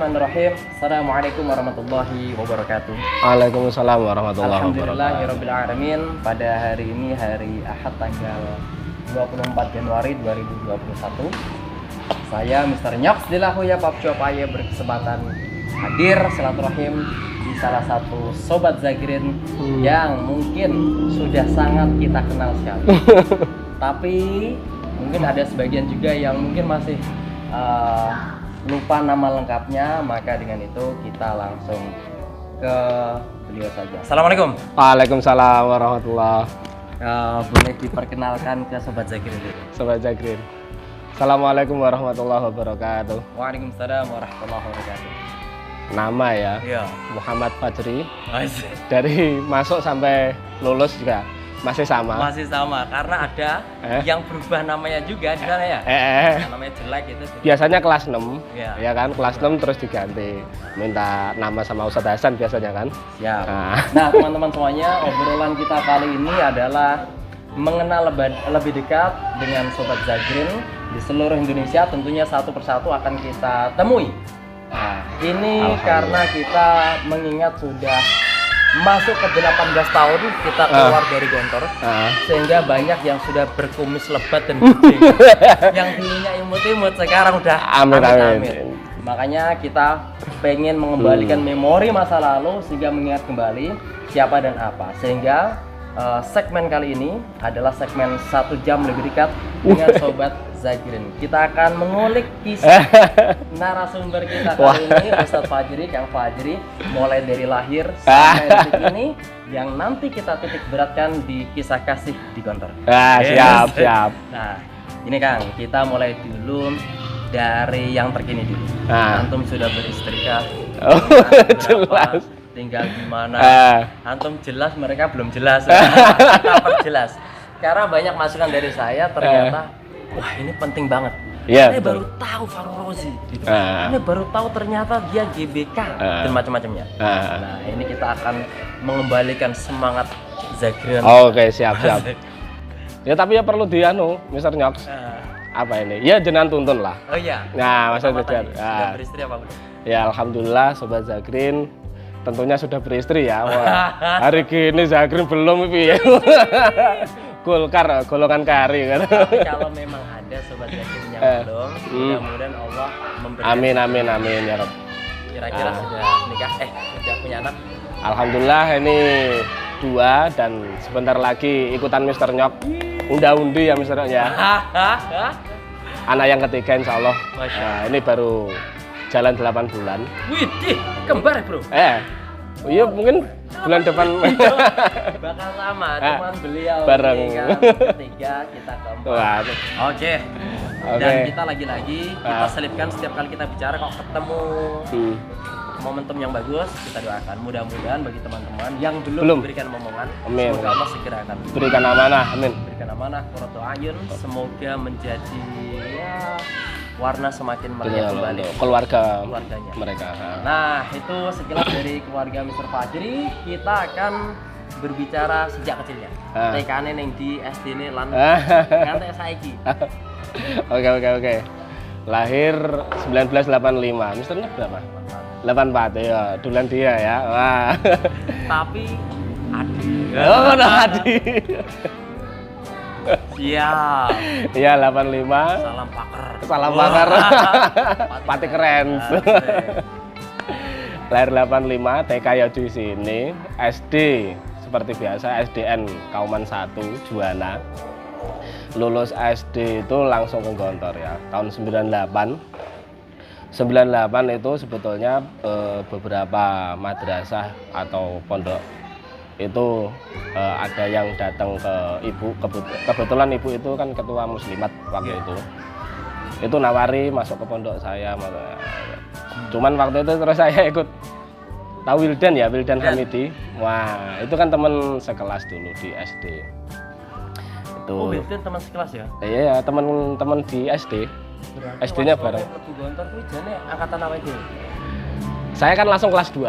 Bismillahirrahmanirrahim. Assalamualaikum warahmatullahi wabarakatuh. Waalaikumsalam warahmatullahi wabarakatuh. Alhamdulillahirrabbilalamin. Pada hari ini hari Ahad tanggal 24 Januari 2021. Saya Mr. Nyoks Dilahuya Papcuapaya berkesempatan hadir silaturahim di salah satu sobat Zakirin yang mungkin sudah sangat kita kenal sekali. Tapi mungkin ada sebagian juga yang mungkin masih lupa nama lengkapnya, maka dengan itu kita langsung ke beliau saja. Assalamualaikum. Waalaikumsalam warahmatullahi. Boleh diperkenalkan ke sobat Zakirin dulu. Sobat Zakirin. Assalamualaikum warahmatullahi wabarakatuh. Waalaikumsalam warahmatullahi wabarakatuh. Nama ya, Iya. Muhammad Fajri. Dari masuk sampai lulus juga masih sama. Masih sama karena ada yang berubah namanya juga di sana ya. Namanya jelek itu. Biasanya kelas 6, Iya. ya kan? Kelas 6 terus diganti. Minta nama sama Ustadz Hasan biasanya kan? Siap. Nah, teman-teman semuanya, obrolan kita kali ini adalah mengenal lebih dekat dengan sobat Zakirin di seluruh Indonesia. Tentunya satu persatu akan kita temui. Nah, ini karena kita mengingat sudah masuk ke 18 tahun kita keluar dari Gontor, sehingga banyak yang sudah berkumis lebat dan gede. Yang dulunya imut-imut sekarang udah amit-amit. Makanya kita pengen mengembalikan memori masa lalu sehingga mengingat kembali siapa dan apa. Sehingga segmen kali ini adalah segmen 1 jam lebih dekat dengan sobat Zakirin. Kita akan mengulik kisah narasumber kita kali ini, Ustadz Fajri, Kang Fajri, mulai dari lahir sampai detik ini, yang nanti kita titik beratkan di kisah kasih di Gontor. Siap. Nah, ini Kang, kita mulai dulu dari yang terkini dulu. Antum sudah beristri kah? Jelas. Tinggal di mana? Antum jelas, mereka belum jelas. Kita perjelas. Karena banyak masukan dari saya, ternyata wah ini penting banget. Iya, Saya baru tahu Farul Rozi. Gitu. Ini baru tahu ternyata dia GBK dan macam-macamnya. Nah, ini kita akan mengembalikan semangat Zakirin. Oke, siap. Ya tapi ya perlu Mr. Nyoks. Apa ini? Ya jenengan tuntun lah. Oh iya. Nah, masa sudah beristri apa belum? Ya alhamdulillah sobat Zakirin tentunya sudah beristri ya. Wah, hari gini Zakirin belum ya. Golongan kari kan. Tapi kalau memang ada sobat Zakirin yang belum, mudah-mudahan Allah memberikan. Amin ya Rabb. Kira-kira sudah nikah? Sudah punya anak? Alhamdulillah ini 2 dan sebentar lagi ikutan Mr. Nyok. Unda-undi ya Mr. Nyok ya. Anak yang ketiga insya Allah. Ini baru jalan 8 bulan. Widih, kembar bro. Iya mungkin bulan depan bakal sama, cuman beliau bareng ketiga, kita keempat. Oke. Dan kita lagi-lagi kita selipkan setiap kali kita bicara kok ketemu momentum yang bagus, kita doakan mudah-mudahan bagi teman-teman yang belum diberikan omongan, semoga Allah segera akan berikan amanah. Amin. Berikan amanah, qurratu ayun, semoga menjadi warna semakin meriah kembali keluarganya mereka. Nah, itu sekilas dari keluarga Mr. Fajri. Kita akan berbicara sejak kecilnya. TK-ne ning di SD-ne lan ngantek saiki. Oke. Lahir 1985. Misternya berapa? 84 ya, duluan dia ya. Wah. Tapi adik. Adik. Siap. Iya 85. Salam pakar. Pati keren. Lahir 85, TK ya di sini, SD seperti biasa SDN Kauman 1 Juwana. Lulus SD itu langsung ke Gontor ya, tahun 98. 98 itu sebetulnya beberapa madrasah atau pondok itu ada yang datang ke ibu, kebetulan ibu itu kan ketua muslimat waktu itu nawari masuk ke pondok saya. Cuman waktu itu terus saya ikut tahu Wildan Hamidi. Wah itu kan teman sekelas dulu di SD itu. Wildan teman sekelas ya? Iya teman-teman di SD. SD-nya bareng. Gontor kuwi jane angkatan apa itu? Saya kan langsung kelas 2.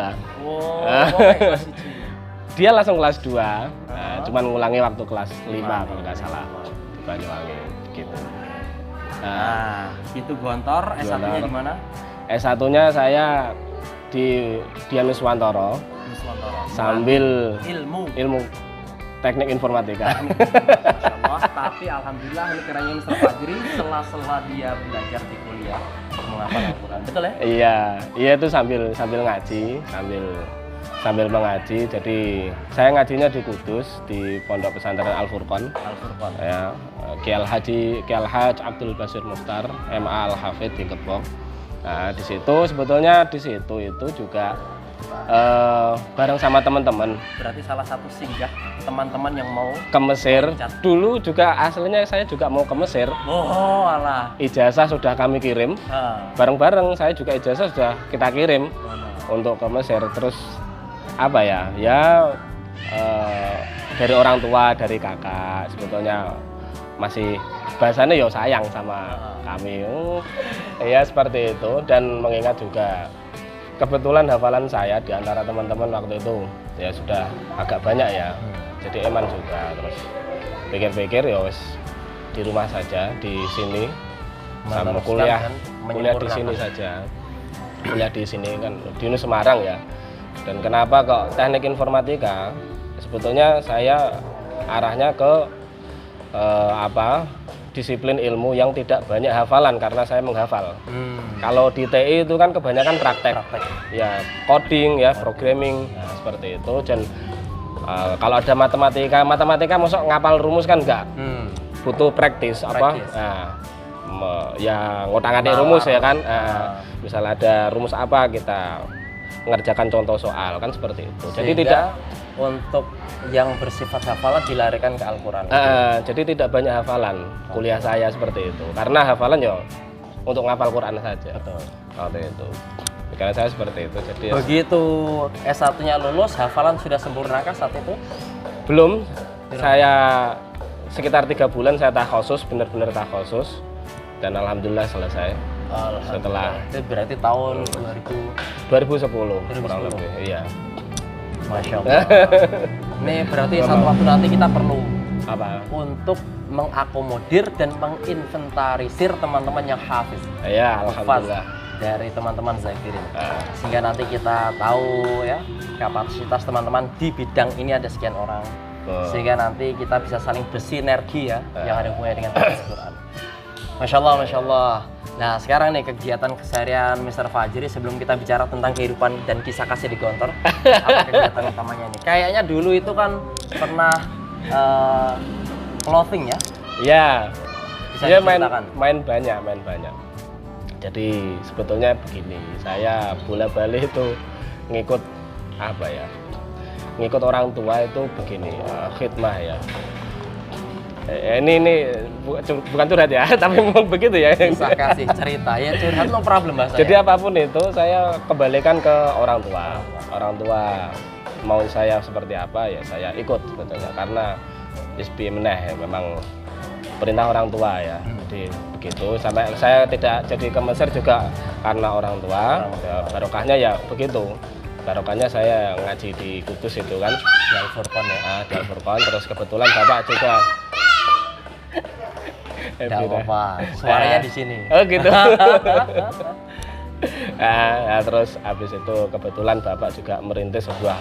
Kelas 1. Dia langsung kelas 2, cuman ngulangi waktu kelas 5 kalau nggak salah di Banyuwangi gitu. Nah, itu Gontor, S1-nya di mana? S1-nya saya di Dian Nuswantoro sambil ilmu teknik informatika. Masya Allah, tapi alhamdulillah ini kerennya Mr. Fajri sela-sela dia belajar di kuliah menghafal Al-Quran. Betul ya? Iya itu sambil ngaji, sambil mengaji. Jadi saya ngajinya di Kudus di Pondok Pesantren Al-Furqon. Ya, Kiai Al-Haj Abdul Basir Mukhtar, MA Al-Hafidh di Kepok. Nah, di situ sebetulnya itu juga bareng sama teman-teman. Berarti salah satu singgah teman-teman yang mau ke Mesir. Dulu juga aslinya saya juga mau ke Mesir. Oh, alah. Ijazah sudah kami kirim. Bareng-bareng saya juga ijazah sudah kita kirim untuk ke Mesir. Terus apa ya? Dari orang tua, dari kakak sebetulnya masih bahasanya ya sayang sama kami. Ya seperti itu, dan mengingat juga kebetulan hafalan saya di antara teman-teman waktu itu ya sudah agak banyak ya. Jadi eman juga. Terus pikir-pikir ya wis di rumah saja di sini sama kuliah di sini saja. Kuliah di sini kan di Semarang ya. Dan kenapa kok teknik informatika? Sebetulnya saya arahnya ke disiplin ilmu yang tidak banyak hafalan karena saya menghafal. Kalau di TI itu kan kebanyakan praktek. Ya, coding ya, programming seperti itu. Dan kalau ada matematika masuk ngapal rumus kan enggak. Butuh praktis. Ya ngotak-ngatik rumus ya kan. Misal ada rumus apa kita mengerjakan contoh soal kan seperti itu. Jadi tidak untuk yang bersifat hafalan dilarikan ke Al-Quran. Jadi tidak banyak hafalan kuliah saya seperti itu. Karena hafalan ya untuk ngapal Quran saja. Betul. Waktu itu. Karena saya seperti itu. Jadi begitu S1-nya lulus, hafalan sudah sempurnakah saat itu? Belum. Saya sekitar 3 bulan saya takhosus, benar-benar takhosus, dan alhamdulillah selesai. Setelah itu berarti tahun 2010 kurang lebih. Iya. Masya Allah. Ini berarti satu waktu nanti kita perlu untuk mengakomodir dan menginventarisir teman-teman yang hafiz. Iya, alhamdulillah. Dari teman-teman Zakirin. Sehingga nanti kita tahu ya kapasitas teman-teman di bidang ini ada sekian orang. Sehingga nanti kita bisa saling bersinergi ya yang ada hubungannya dengan Al-Quran. Masya Allah, Masya Allah. Nah sekarang nih kegiatan keseharian Mr. Fajri sebelum kita bicara tentang kehidupan dan kisah kasih di Gontor. Apa kegiatan utamanya nih? Kayaknya dulu itu kan pernah clothing ya? Iya. Dia diceritakan? main banyak. Jadi sebetulnya begini, saya bola-balik itu ngikut ngikut orang tua itu begini, khidmah ya. Ini bukan curhat ya, tapi memang begitu ya. Bisa kasih cerita ya, curhat no problem bahasa. Jadi apapun itu saya kembalikan ke orang tua. Orang tua mau saya seperti apa ya saya ikut sebetulnya karena isbi meneh memang perintah orang tua ya. Jadi begitu sampai saya tidak jadi ke Mesir juga karena orang tua. Ya, barokahnya ya begitu. Barokahnya saya ngaji di Kudus itu kan di Al-Furqon ya. Di Al-Furqon, terus kebetulan bapak juga tidak apa-apa, suaranya di sini. Oh gitu. Terus habis itu kebetulan bapak juga merintis sebuah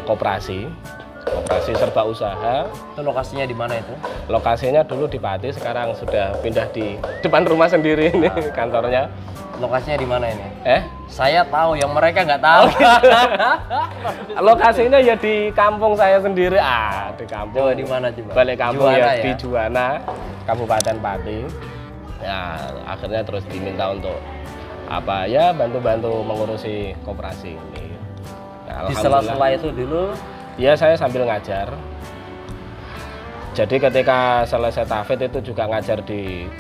koperasi serba usaha. Itu lokasinya di mana itu? Lokasinya dulu di Pati, sekarang sudah pindah di depan rumah sendiri ini kantornya. Lokasinya di mana ini? Saya tahu, yang mereka nggak tahu. Lokasinya ya di kampung saya sendiri. Di kampung. Di mana coba? Balik kampung Juwana, ya di Juwana, Kabupaten Pati. Ya, akhirnya terus diminta untuk bantu-bantu mengurusi koperasi ini. Nah, di sela-sela itu dulu ya saya sambil ngajar. Jadi ketika selesai tahfidz itu juga ngajar di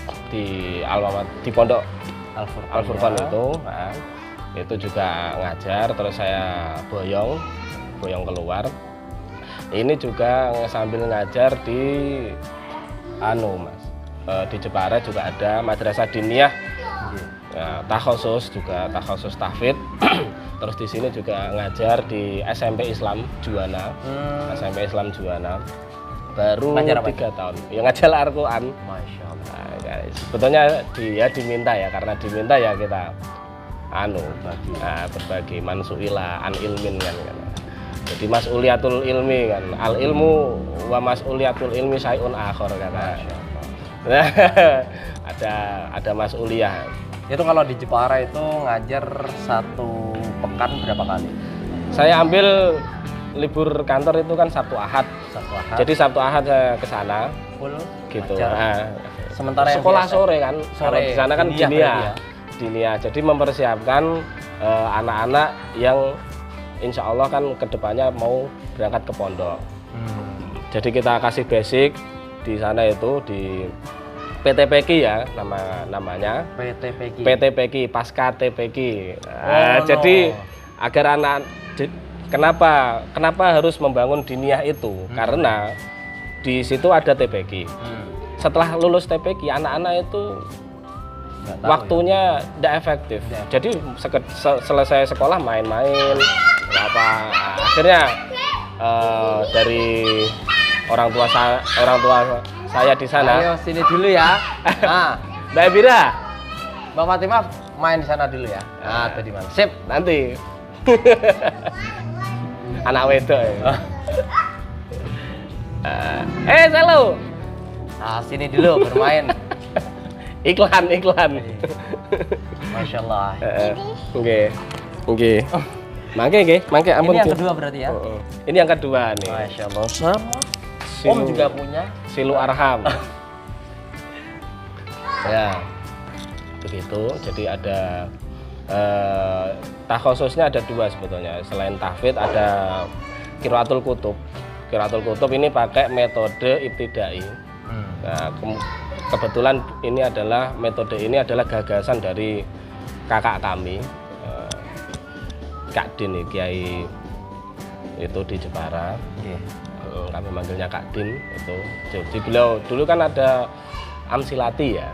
pondok Al-Furqon itu. Itu juga ngajar, terus saya boyong keluar. Ini juga sambil ngajar di di Jepara juga ada madrasah diniyah. Ya, takhusus tahfidz. Terus di sini juga ngajar di SMP Islam Juwana. SMP Islam Juwana. Baru 3 tahun. Ya ngajar Al-Quran. Masya Allah. Sebetulnya diminta ya, karena diminta ya kita berbagi mansuila an ilmin kan. Jadi mas'uliyatul ilmi kan, al ilmu wa mas'uliyatul ilmi syai'un akhar kata. ada mas'uliyah. Itu kalau di Jepara itu ngajar 1 pekan berapa kali? Saya ambil libur kantor itu kan Sabtu Ahad. Jadi Sabtu Ahad saya ke sana Full gitu. Sementara yang sekolah biasa, sore kan. Kalau di sana kan dinia. Jadi mempersiapkan anak-anak yang insya Allah kan kedepannya mau berangkat ke pondok. Jadi kita kasih basic di sana itu di PTPQ ya namanya. PTPQ pasca TPQ. Jadi agar anak kenapa harus membangun diniyah itu? Karena di situ ada TPQ. Setelah lulus TPQ anak-anak itu waktunya tidak efektif. Jadi selesai sekolah main-main akhirnya dari orang tua saya di sana. Ayo sini dulu ya. Nah, Mbak Ebira, Mbak Fatimah main di sana dulu ya. Tadi mana? Sip, nanti. Anak wedok ya. Selalu. Nah, sini dulu bermain. iklan. Masya Allah. Oke. Mangke ampun. Ini yang kedua berarti ya? Ini yang kedua nih. Masya Allah. Sama. Om juga punya silu arham. Ya. Begitu. Jadi ada takhususnya ada 2 sebetulnya. Selain tahfidz ada qiraatul kutub. Qiraatul kutub ini pakai metode ibtidai. Nah, kebetulan metode ini adalah gagasan dari kakak kami, Kak Din, Kiai itu di Jepara. Kami manggilnya Kak Din itu. Jadi beliau dulu kan ada Amsilati ya.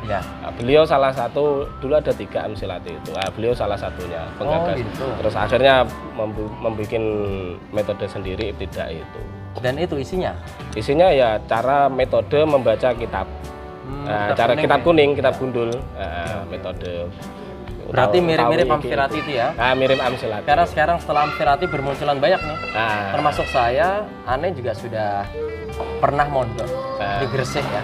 Beliau salah satu, dulu ada 3 Amsilati itu. Beliau salah satunya penggagas. Gitu. Terus akhirnya membuat metode sendiri ibtidai itu. Dan itu isinya? Isinya ya cara metode membaca kitab. Cara kitab kuning, kitab gundul, metode. Berarti mirip-mirip Amfirati itu ya? Mirip Amsilati. Karena sekarang setelah Amfirati bermunculan banyak nih. Termasuk saya, Ane juga sudah pernah mondok di Gresik ya.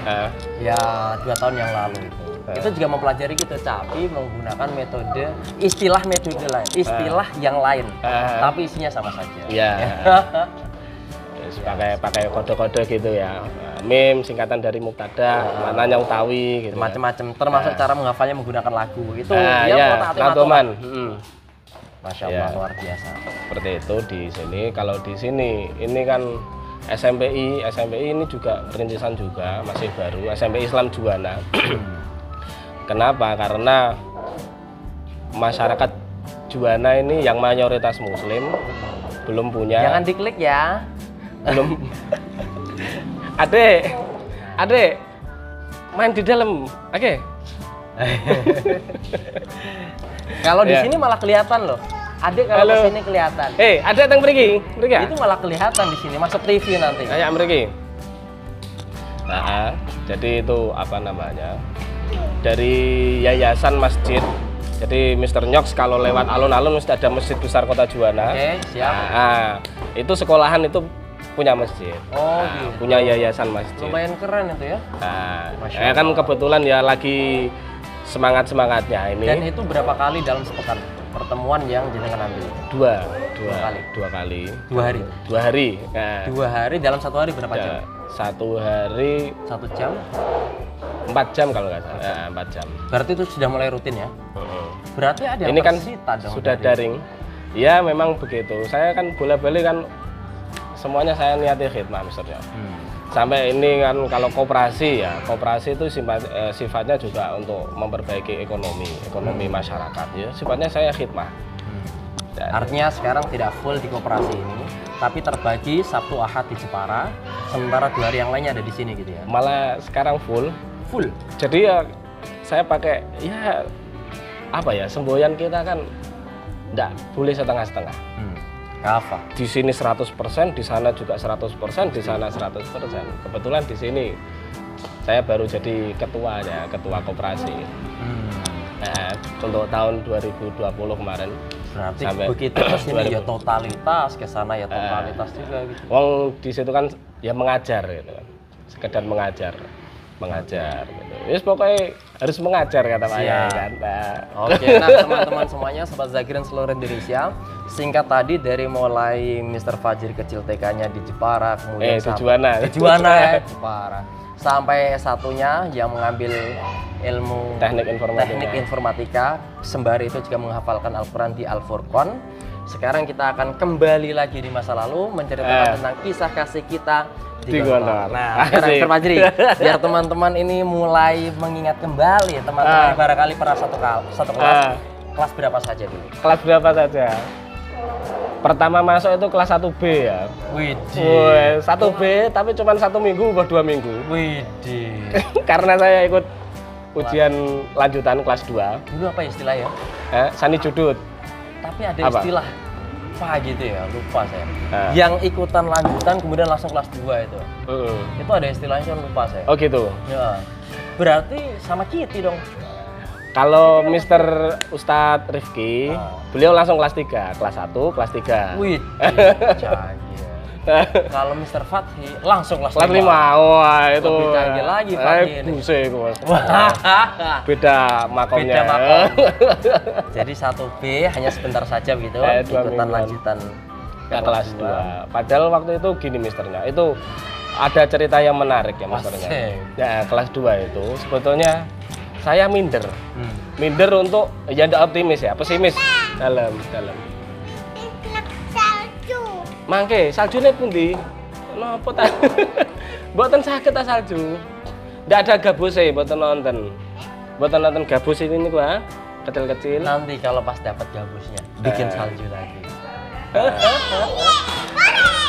Ya 2 tahun yang lalu itu. Itu juga mempelajari gitu, tapi menggunakan metode metode lain, istilah yang lain, tapi isinya sama saja. Iya. pakai kode-kode gitu ya. Mim singkatan dari mubtada, maknanya utawi gitu. Macam-macam, termasuk cara menghafalnya menggunakan lagu. Itu rangkuman. Masya Allah, luar biasa. Seperti itu di sini. Kalau di sini ini kan SMPI ini juga rintisan juga, masih baru. SMPI Islam Juwana. Kenapa? Karena masyarakat Juwana ini yang mayoritas Muslim belum punya. Jangan diklik ya. Belum. Adek, main di dalam. Oke. Kalau di sini malah kelihatan loh. Adek kalau di sini kelihatan. Adek teng mriki. Itu malah kelihatan di sini, masuk TV nanti. Kayak mriki. Jadi itu apa namanya? Dari yayasan masjid. Jadi Mr. Nyoks kalau lewat alun-alun mesti ada masjid besar Kota Juwana. Oke, siap. Itu sekolahan itu punya masjid. Gitu. Punya yayasan masjid. Lumayan keren itu ya. Kan kebetulan ya lagi semangatnya ini. Dan itu berapa kali dalam sepekan pertemuan yang jenengan ambil? Dua kali. 2 hari. 2 hari. 2 hari dalam 1 hari berapa jam? 1 hari 1 jam. 4 jam kalau nggak salah. 4 jam. Berarti itu sudah mulai rutin ya? Berarti ada ini kan dong sudah daring. Ya memang begitu. Saya kan bolak-balik kan semuanya saya niati khidmah misalnya. Sampai ini kan kalau koperasi itu sifatnya juga untuk memperbaiki ekonomi masyarakat ya. Sifatnya saya khidmah. Artinya sekarang tidak full di koperasi ini, tapi terbagi Sabtu Ahad di Jepara, sementara 2 hari yang lainnya ada di sini gitu ya. Malah sekarang full. Jadi ya saya pakai semboyan kita kan enggak boleh setengah-setengah. Apa? Di sini 100%, di sana juga 100%, di sana 100%. Kebetulan di sini saya baru jadi ketua koperasi. Untuk tahun 2020 kemarin. Berarti sampai begitu ke sini ya 2000. totalitas, ke sana ya totalitas juga gitu. Wong di situ kan ya mengajar gitu kan. Sekedar mengajar gitu. Wis pokoknya harus mengajar kata Pak Yai kan. Oke, nah teman-teman semuanya, Sobat Zagrin seluruh Indonesia, singkat tadi dari mulai Mr. Fajri kecil TK-nya di Jepara, kemudian di Juwana. di Juwana ya, Jepara, sampai S1-nya yang mengambil ilmu teknik informatika, sembari itu juga menghafalkan Al-Quran di Al-Furqan. Sekarang kita akan kembali lagi di masa lalu menceritakan tentang kisah kasih kita di Gontor. Nah, sekarang Mr. Fajri, biar teman-teman ini mulai mengingat kembali, teman-teman barangkali pernah satu kelas. Kelas berapa saja dulu? Kelas berapa saja? Pertama masuk itu kelas 1B ya. Widih. 1B tapi cuma 1 minggu atau 2 minggu. Widih. Karena saya ikut ujian lanjutan kelas 2. Dulu apa istilahnya? Sani Judut. Tapi ada Apa? istilah apa gitu ya, lupa saya. Yang ikutan lanjutan kemudian langsung kelas 2 itu. Itu ada istilahnya, lupa saya. Oh gitu. Ya. Berarti sama Kitty dong. Kalau Mr. Ustadz Rifki, beliau langsung kelas 3, kelas 1, kelas 3. Wih, canggih. Kalau Mr. Fathi langsung kelas 5. Wah itu lebih canggih lagi Fathi ini. Buset, beda makomnya. Beda makom. Jadi 1B hanya sebentar saja gitu, ikutan lanjutan ke kelas 2. Padahal waktu itu gini misternya, itu ada cerita yang menarik ya misternya. Ya, kelas 2 itu sebetulnya saya minder. Minder untuk ya tidak optimis ya, pesimis dalam. Mangke saljune pundi? Napa ta? Mboten saged ta salju. Ndak ada gabuse, mboten nonton. Mboten nonton gabus ini niku kecil-kecil. Nanti kalau pas dapat gabusnya bikin salju lagi.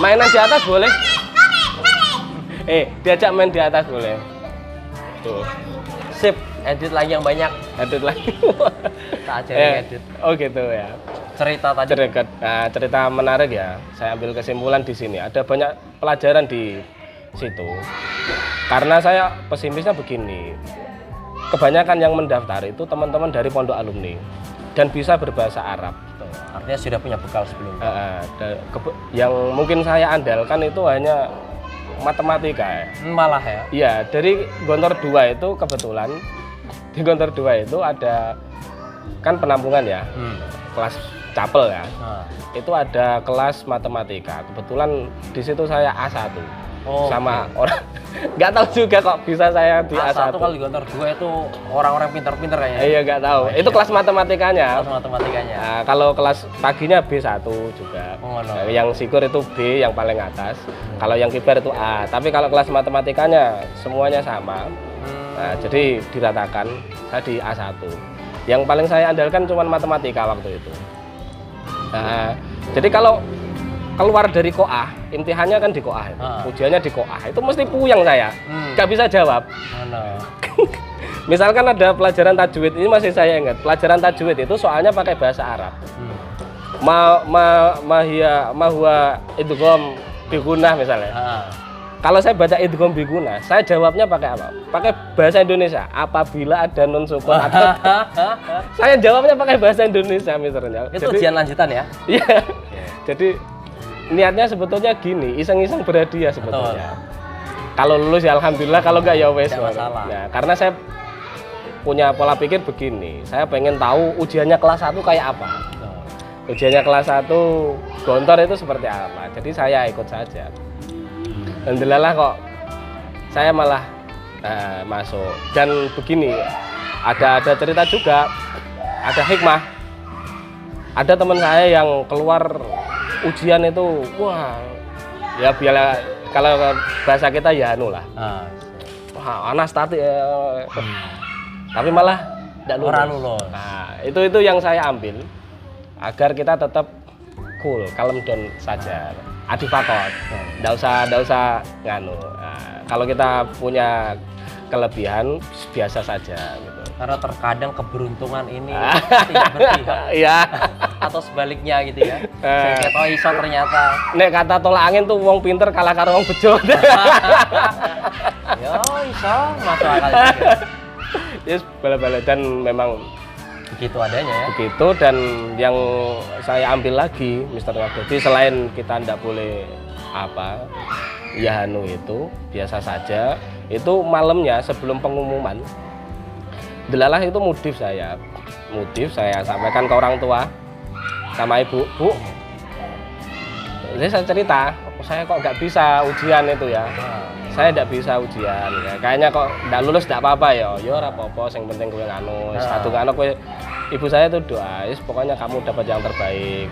Mainan di atas boleh? Diajak main di atas boleh. Tuh. Sip, edit lagi yang banyak. Edit lagi. Tak ajarin edit. Oh gitu ya. Cerita tadi. Cerita menarik ya. Saya ambil kesimpulan di sini. Ada banyak pelajaran di situ. Karena saya pesimisnya begini. Kebanyakan yang mendaftar itu teman-teman dari pondok alumni dan bisa berbahasa Arab. Artinya sudah punya bekal sebelumnya. Yang mungkin saya andalkan itu hanya matematika ya. Malah ya? Iya, dari Gontor 2 itu kebetulan di Gontor 2 itu ada kan penampungan ya. Kelas capel ya. Itu ada kelas matematika. Kebetulan di situ saya A1. Sama orang nggak tahu juga kok bisa saya di A1. Kalau di Gontor 2 itu orang-orang pintar-pintar kayaknya. Iya, nggak tahu. Itu kelas matematikanya. Kelas matematikanya. Nah, kalau kelas paginya B1 juga. Yang sikur itu B yang paling atas. Kalau yang kibar itu A. Tapi kalau kelas matematikanya semuanya sama. Nah, jadi diratakan saya di A1. Yang paling saya andalkan cuma matematika waktu itu. Nah, jadi kalau keluar dari koah, imtihannya kan di koah, ujiannya di koah, itu mesti puyeng saya, nggak bisa jawab. Misalkan ada pelajaran tajwid, ini masih saya ingat, pelajaran tajwid itu soalnya pakai bahasa Arab. Ma huwa idgham bi gunnah misalnya. Kalau saya baca idgham bi gunnah, saya jawabnya pakai apa? Pakai bahasa Indonesia. Apabila ada nun sukun atau saya jawabnya pakai bahasa Indonesia misalnya. Itu ujian lanjutan ya? Iya. Jadi niatnya sebetulnya gini, iseng-iseng berhadiah sebetulnya. Kalau lulus ya alhamdulillah, kalau enggak ya wes. Nah, karena saya punya pola pikir begini, saya pengen tahu ujiannya kelas 1 kayak apa. Ujiannya kelas 1 Gontor itu seperti apa. Jadi saya ikut saja. Alhamdulillah kok saya malah masuk. Dan begini, ada cerita juga, ada hikmah. Ada teman saya yang keluar ujian itu, wah, ya biarlah kalau bahasa kita ya anu lah. Wah, anastatik ya. Tapi malah tidak lulus. Nah, itu yang saya ambil agar kita tetap cool, kalem down saja. Adifakot, nggak usah nganu. Nah, kalau kita punya kelebihan biasa saja gitu. Karena terkadang keberuntungan ini tidak berpihak. Iya. Atau sebaliknya gitu ya. Sehingga toh iso ternyata. Nek kata tolak angin tuh wong pinter kalah karo wong bejo. Yo iso masuk akal juga. Yes, bala-bala dan memang begitu adanya ya. Begitu, dan yang saya ambil lagi Mister Jadi selain kita tidak boleh itu biasa saja, itu malamnya sebelum pengumuman delalah itu modif saya sampaikan ke orang tua sama ibu, Bu, jadi saya cerita saya kok nggak bisa ujian itu ya. Saya tidak bisa ujian ya. Kayaknya kok tidak lulus tidak apa-apa ya. Ya ora apa-apa, yang penting kowe nganu. Satu kan kowe, ibu saya itu doa, pokoknya kamu dapat yang terbaik.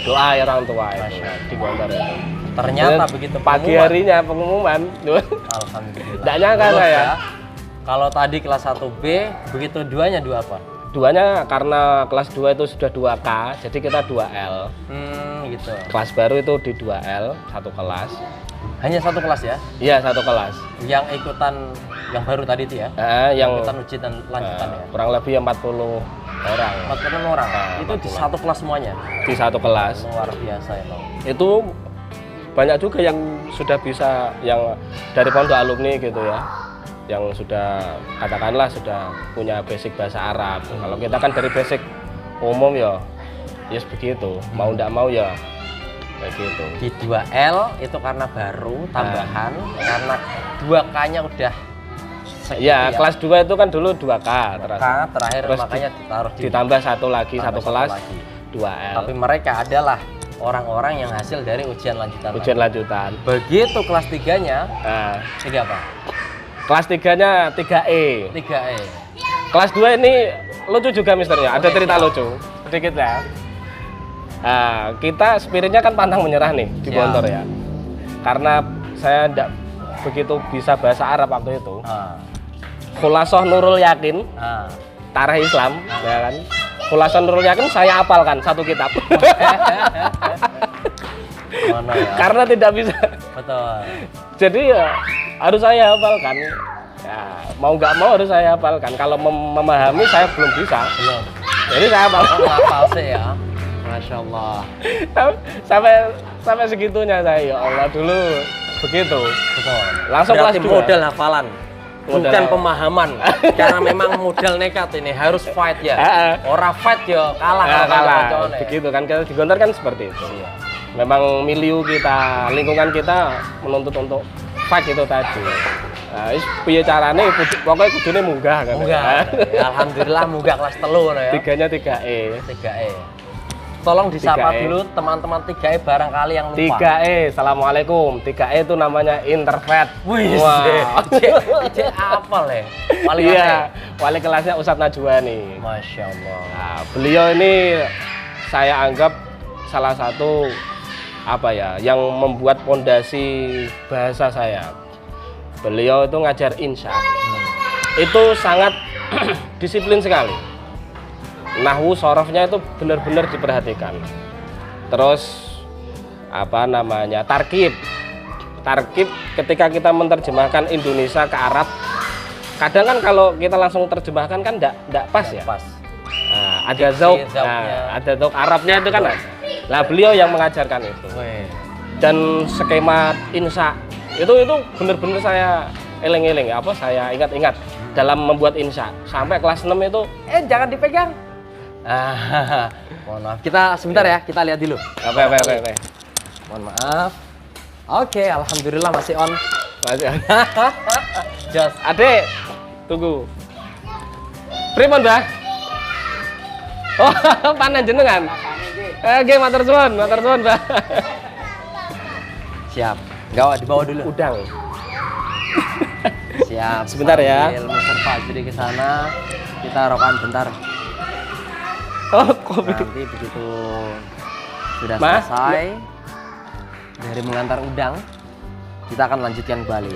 Doa ya orang tua itu di Gontor itu. Ternyata Dan begitu pagi harinya pengumuman. Alhamdulillah. Tidak nyangka saya. Ya. Kalau tadi kelas 1B, begitu duanya dua apa? Duanya karena kelas 2 itu sudah 2K, jadi kita 2L. Gitu. Kelas baru itu di 2L, satu kelas. Hanya satu kelas ya? Iya, satu kelas. Yang ikutan yang baru tadi itu ya? Yang ikutan uji dan lanjutan ya? Kurang lebih 40 orang. 40 orang? Itu di satu kelas semuanya? Di satu kelas. Luar biasa ya, Bang. Itu banyak juga yang sudah bisa, yang dari pondok alumni gitu ya, yang sudah katakanlah sudah punya basic bahasa Arab. Kalau kita kan dari basic umum ya, yes begitu. Mau ndak mau ya kayak gitu. Di 2L itu karena baru tambahan, karena 2K-nya udah ya, kelas 2 itu kan dulu 2K terakhir terus makanya ditaruh ditambah satu lagi, tambah satu kelas lagi. 2L. Tapi mereka adalah orang-orang yang hasil dari ujian lanjutan. Lanjutan. Begitu kelas 3-nya, 3 apa? Kelas 3-nya 3E. 3E. Kelas 2 ini lucu juga misternya, ada cerita lucu sedikit ya. Kita spiritnya kan pantang menyerah nih di Gontor ya. Karena saya tidak begitu bisa bahasa Arab waktu itu. Khulasoh Nurul Yakin, Tarikh Islam, ya kan. Khulasoh Nurul Yakin saya hafalkan satu kitab. Mana ya? Karena tidak bisa. Betul. Jadi ya harus saya hafalkan. Ya, mau nggak mau harus saya hafalkan. Kalau memahami saya belum bisa. Belum. Jadi saya hafal sih ya. Masya Allah. sampai segitunya saya, ya Allah, dulu begitu. Betul. Langsung kelas 2. Modal hafalan. Bukan pemahaman. Karena memang modal nekat ini harus fight ya. Orang fight ya kalah kalau begitu kan, kita di Gontor kan seperti itu. Iya. Memang milieu kita, lingkungan kita menuntut untuk fight itu tadi. Piye carane pokoknya kudune munggah kan. Munggah. Ya, alhamdulillah munggah kelas 3 ya. 3-nya 3E. 3E. Tolong disapa 3E. dulu teman-teman 3E barangkali yang lupa. 3E, Assalamualaikum. 3E itu namanya Interfet. Wih, wow. Cek apa le? Wali kelasnya Ustadz Najwani. Masya Allah. Nah, beliau ini saya anggap salah satu yang membuat pondasi bahasa saya. Beliau itu ngajar insya. Itu sangat disiplin sekali. Nahwu sorofnya itu benar-benar diperhatikan. Terus tarkib ketika kita menerjemahkan Indonesia ke Arab, kadang kan kalau kita langsung terjemahkan kan enggak pas ya. Pas. Ada zauk, ada zauk Arabnya itu kan. Lah beliau yang mengajarkan itu. Dan skema insya itu benar-benar saya eling-eling, saya ingat-ingat dalam membuat insya. Sampai kelas 6 itu jangan dipegang. Mohon maaf. Kita sebentar ya, kita lihat dulu. Oke. Mohon maaf. Oke, alhamdulillah masih on. Masih on. Just. Adek, tunggu. Pripun, Mbah? Oh, panen jenengan. Oke, matur suwun, Mbah. Siap. Gawat dibawa dulu. Udang. Siap. Sebentar ya. Mr. Fajri ke sana. Kita rokan bentar. Kopi. Nanti begitu sudah selesai dari mengantar udang, kita akan lanjutkan kembali.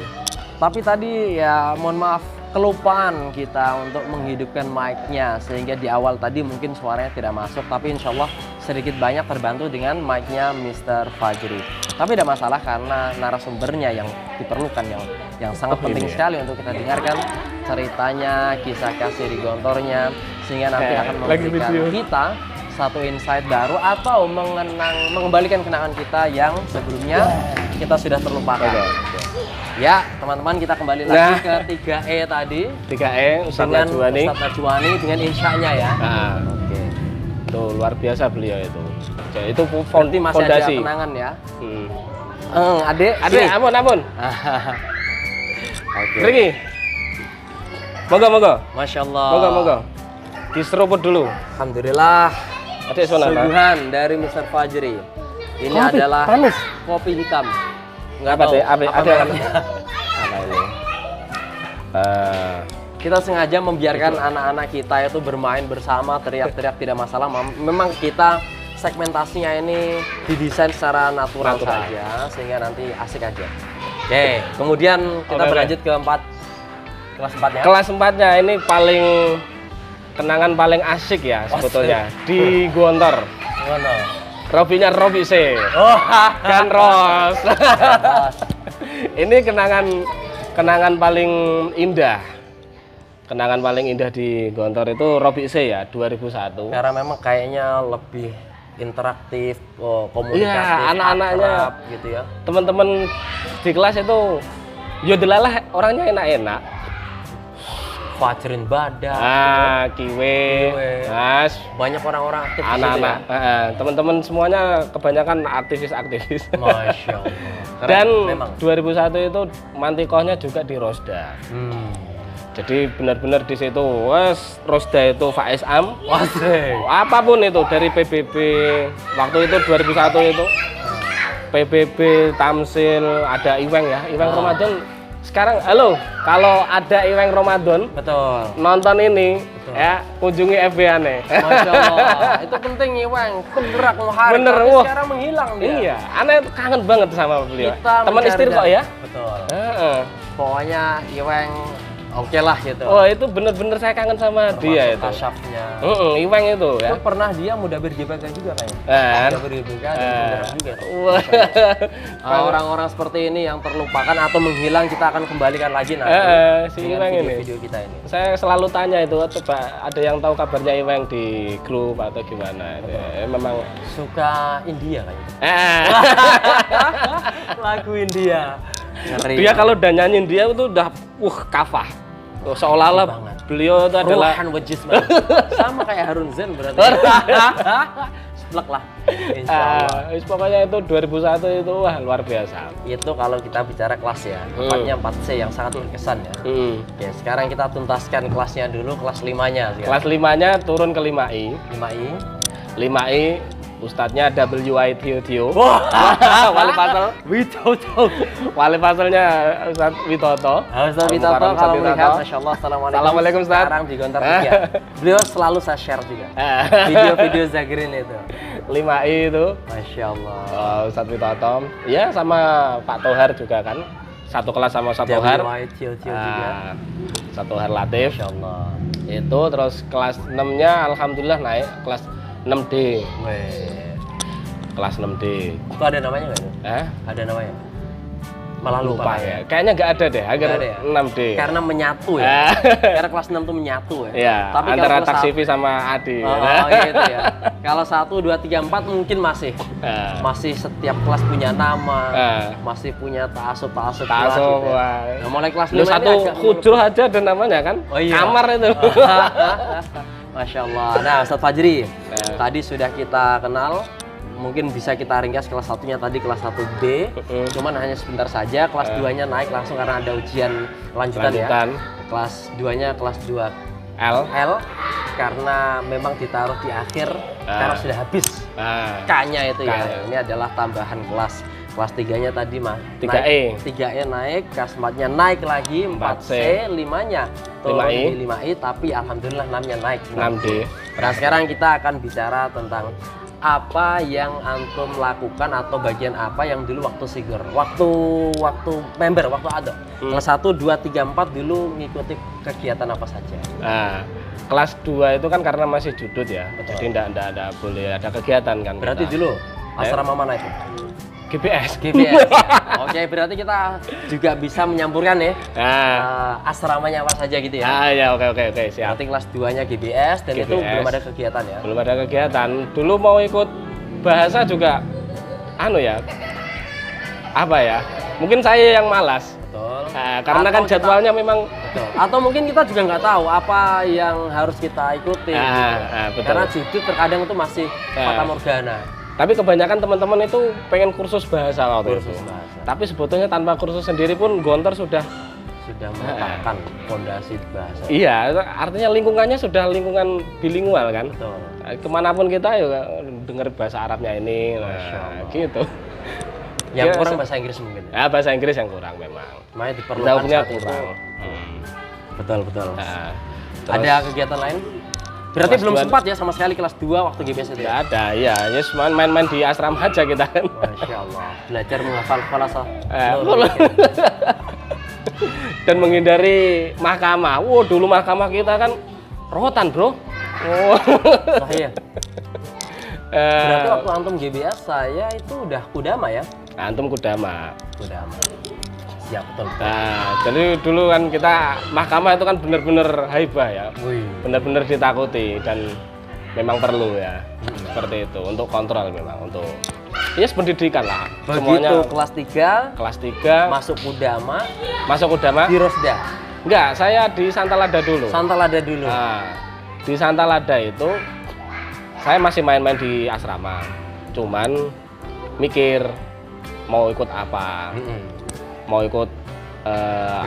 Tapi tadi ya mohon maaf kelupaan kita untuk menghidupkan mic-nya, sehingga di awal tadi mungkin suaranya tidak masuk, tapi insya Allah sedikit banyak terbantu dengan mic-nya Mr. Fajri. Tapi tidak masalah karena narasumbernya yang diperlukan, yang sangat penting sekali untuk kita dengarkan ceritanya, kisah kasih di Gontornya, sehingga nanti akan memberikan kita satu insight baru atau mengembalikan kenangan kita yang sebelumnya kita sudah terlupakan. Ya, teman-teman kita kembali lagi ke 3E tadi 3E Ustadz dengan Najwani. Ustadz Najwani dengan insyanya ya. Nah, Oke. tuh luar biasa beliau itu. Jadi itu Berarti masih ada fondasi. kenangan ya. Adek, sini. ampun. Oke. Pergi. Moga. Masya Allah. Moga. Diseruput dulu. Alhamdulillah. Adek sonata. Suguhan dari Mr. Fajri. Ini Kopi, adalah panas. kopi hitam. Nggak Apa tahu deh? Apa namanya. apa ini? Kita sengaja membiarkan anak-anak kita itu bermain bersama, teriak-teriak tidak masalah. Memang kita segmentasinya ini didesain secara natural saja sehingga nanti asik aja. Oke, kemudian kita berlanjut ke kelas 4-nya. Kelas 4-nya ini paling kenangan paling asik ya sebetulnya di Gontor. Mana? Robinya Robi C. Oh, Kan Ros. Ini kenangan paling indah. Kenangan paling indah di Gontor itu Robi C ya 2001. karena memang kayaknya lebih interaktif, komunikatif, Iya, anak-anaknya akrab gitu ya. teman-teman di kelas itu ya delalah orangnya enak-enak. Fajrin Badak, Kiwe, Kiwe. Mas, banyak orang-orang aktif di situ anak-anak, ya. teman-teman semuanya kebanyakan aktivis-aktivis. Masya Allah. Keren, Dan memang. 2001 itu mantikohnya juga di Rosda. Jadi benar-benar di situ, wes Rosda itu Faiz Am, apapun itu dari PBB waktu itu 2001 itu PBB Tamsil, ada Iweng ya, Iweng Ramadan. Sekarang halo, kalau ada Iweng Ramadan Betul. nonton ini Betul. ya kunjungi FB-ane. Masya Allah. Itu penting Iweng, bergerak hari. Bener, Tapi wah. sekarang menghilang dia. Iya, aneh kangen banget sama beliau. Kita Teman mencari istri kok ya? Betul. Heeh. Pokoknya Iweng oke lah gitu. Oh itu bener-bener saya kangen sama dia itu. Kasyafnya. Iweng itu ya. Itu pernah dia mudabir JBK juga kayaknya. Kan? Mudabir JBK dan penggerak juga. Wah. Orang-orang seperti ini yang terlupakan atau menghilang kita akan kembalikan lagi nanti Si dengan Iweng ini. video-video kita ini. Saya selalu tanya itu, coba ada yang tahu kabarnya Iweng di grup atau gimana? Memang Suka India kayaknya. Lagu India. Ngeri. dia kalau udah nyanyiin dia itu udah kafah. Seolah-olah Banget. beliau itu adalah Ruhan wa jisman. Sama kayak Harun Zen berarti. Seblek lah. Insyaallah. Pokoknya itu 2001 itu wah luar biasa. Itu kalau kita bicara kelas ya. Tempatnya 4C yang sangat berkesan ya. Oke, sekarang kita tuntaskan kelasnya dulu, kelas 5-nya sekarang. Kelas 5-nya turun ke 5I. 5I. 5I Ustadznya WI Tio. Wah, Wali Pasel. Witoto. Wali Paselnya Ustadz Witoto. Ustadz Witoto kalau melihat, Masya Allah, Assalamualaikum Ustadz. Sekarang di Gontor 3. Beliau selalu saya share juga. Video-video Zagrin itu. 5I itu Masya Allah. Ustadz Witoto. Ya sama Pak Tohar juga kan. Satu kelas sama Ustadz Tohar. WI Tio juga. Satu Tohar Latif. Masya Allah. Itu terus kelas 6-nya alhamdulillah naik kelas 6D. Weh. Kelas 6D. Itu ada namanya nggak? Ada namanya? Malah lupa ya. Kayaknya nggak ada deh, agar Nggak ada ya? 6D. Karena menyatu ya. Karena kelas 6 tuh menyatu ya. Iya, Tapi antara kalau kelas Taksifi sama Adi. Oh, gitu ya. Kalau 1, 2, 3, 4 mungkin masih setiap kelas punya nama, masih punya ta'asub kelas gitu ya. Nah, mulai kelas 5 Lu satu hujroh aja ada namanya kan? Oh, iya. Kamar itu. Masya Allah. Nah, Ustadz Fajri, tadi sudah kita kenal. Mungkin bisa kita ringkas kelas 1-nya tadi kelas 1B. Cuman hanya sebentar saja. Kelas 2-nya naik langsung karena ada ujian lanjutan. Ya. Kelas 2-nya kelas 2 L karena memang ditaruh di akhir karena sudah habis K-nya itu ya. Ini adalah tambahan kelas. Kelas 3-nya tadi mah 3E. 3E naik, kelas 4-nya naik lagi, 4C, 5-nya turun di 5I, tapi alhamdulillah 6-nya naik 6D. Nah, sekarang kita akan bicara tentang apa yang antum lakukan atau bagian apa yang dulu waktu Sigor, waktu member, waktu ada. Kelas 1, 2, 3, 4 dulu ngikuti kegiatan apa saja? Nah, kelas 2 itu kan karena masih judut ya. Betul. Jadi enggak boleh ada kegiatan kan. Berarti kita. dulu asrama mana itu? GPS. Oke, berarti kita juga bisa menyampurkan ya. Asramanya apa saja gitu ya. Ya, oke, siap. Berarti kelas 2-nya GBS dan itu belum ada kegiatan ya. Belum ada kegiatan. Dulu mau ikut bahasa juga apa ya? Mungkin saya yang malas. Betul. karena kan Atau jadwalnya memang betul. Atau mungkin kita juga nggak tahu apa yang harus kita ikuti. Gitu. betul. Karena jujur terkadang itu masih fata morgana. Tapi kebanyakan teman-teman itu pengen kursus bahasa waktu itu. Bahasa. Tapi sebetulnya tanpa kursus sendiri pun Gontor sudah Meletakkan fondasi bahasa. Iya, artinya lingkungannya sudah lingkungan bilingual kan. Betul. Kemanapun kita ya dengar bahasa Arabnya ini, nah, gitu. Yang Ya, kurang bahasa Inggris mungkin. Ya, bahasa Inggris yang kurang memang. Makanya diperlukan Jauhnya saat itu. kurang. Betul. Nah, Ada kegiatan lain? Berarti Kelas belum 2. sempat ya sama sekali kelas 2 waktu GPS itu nggak ya? ada, ya, yes, main-main di asrama aja kita kan. Masya Allah. Belajar menghafal falasah. Dan menghindari mahkamah. Wow, dulu mahkamah kita kan rotan, bro. Oh. Saya. Berarti waktu antum GBS saya itu udah kudama ya? Antum kudama. Kudama. Siap betul. Nah, jadi dulu kan kita mahkamah itu kan benar-benar haibah ya. Wih. Benar-benar ditakuti dan memang perlu ya. Seperti itu untuk kontrol memang untuk pendidikan lah. Begitu kelas 3 kelas 3 masuk kudama masuk kudama. di Rosda. Enggak, saya di Santalada dulu. Santalada dulu. Nah, di Santalada itu saya masih main-main di asrama. Cuman mikir mau ikut apa. Mau ikut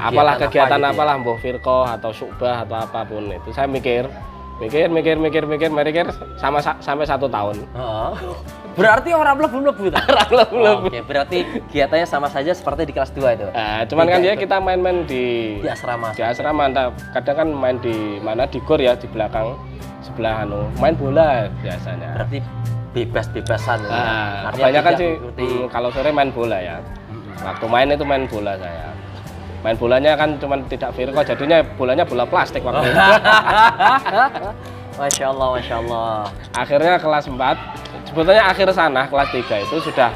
apalah kegiatan apa gitu apalah, mbah firqah atau syubah atau apapun itu. Saya mikir sampai 1 tahun. Berarti orang mlebu-mlebu ta? Mlebu-mlebu. Oke, berarti kegiatannya sama saja seperti di kelas 2 itu. Cuman kan ya kita main-main di asrama. Di asrama, kadang kan main di mana di gor ya, di belakang sebelah main bola biasanya. Berarti bebas-bebasan ya. Artinya Kebanyakan tidak sih mengikuti. kalau sore main bola ya. Waktu main itu main bola saya. Main bolanya kan cuma tidak firqah, jadinya bolanya bola plastik waktu itu. Masya Allah, Masya Allah. Akhirnya kelas 4, sebetulnya akhir sana kelas 3 itu sudah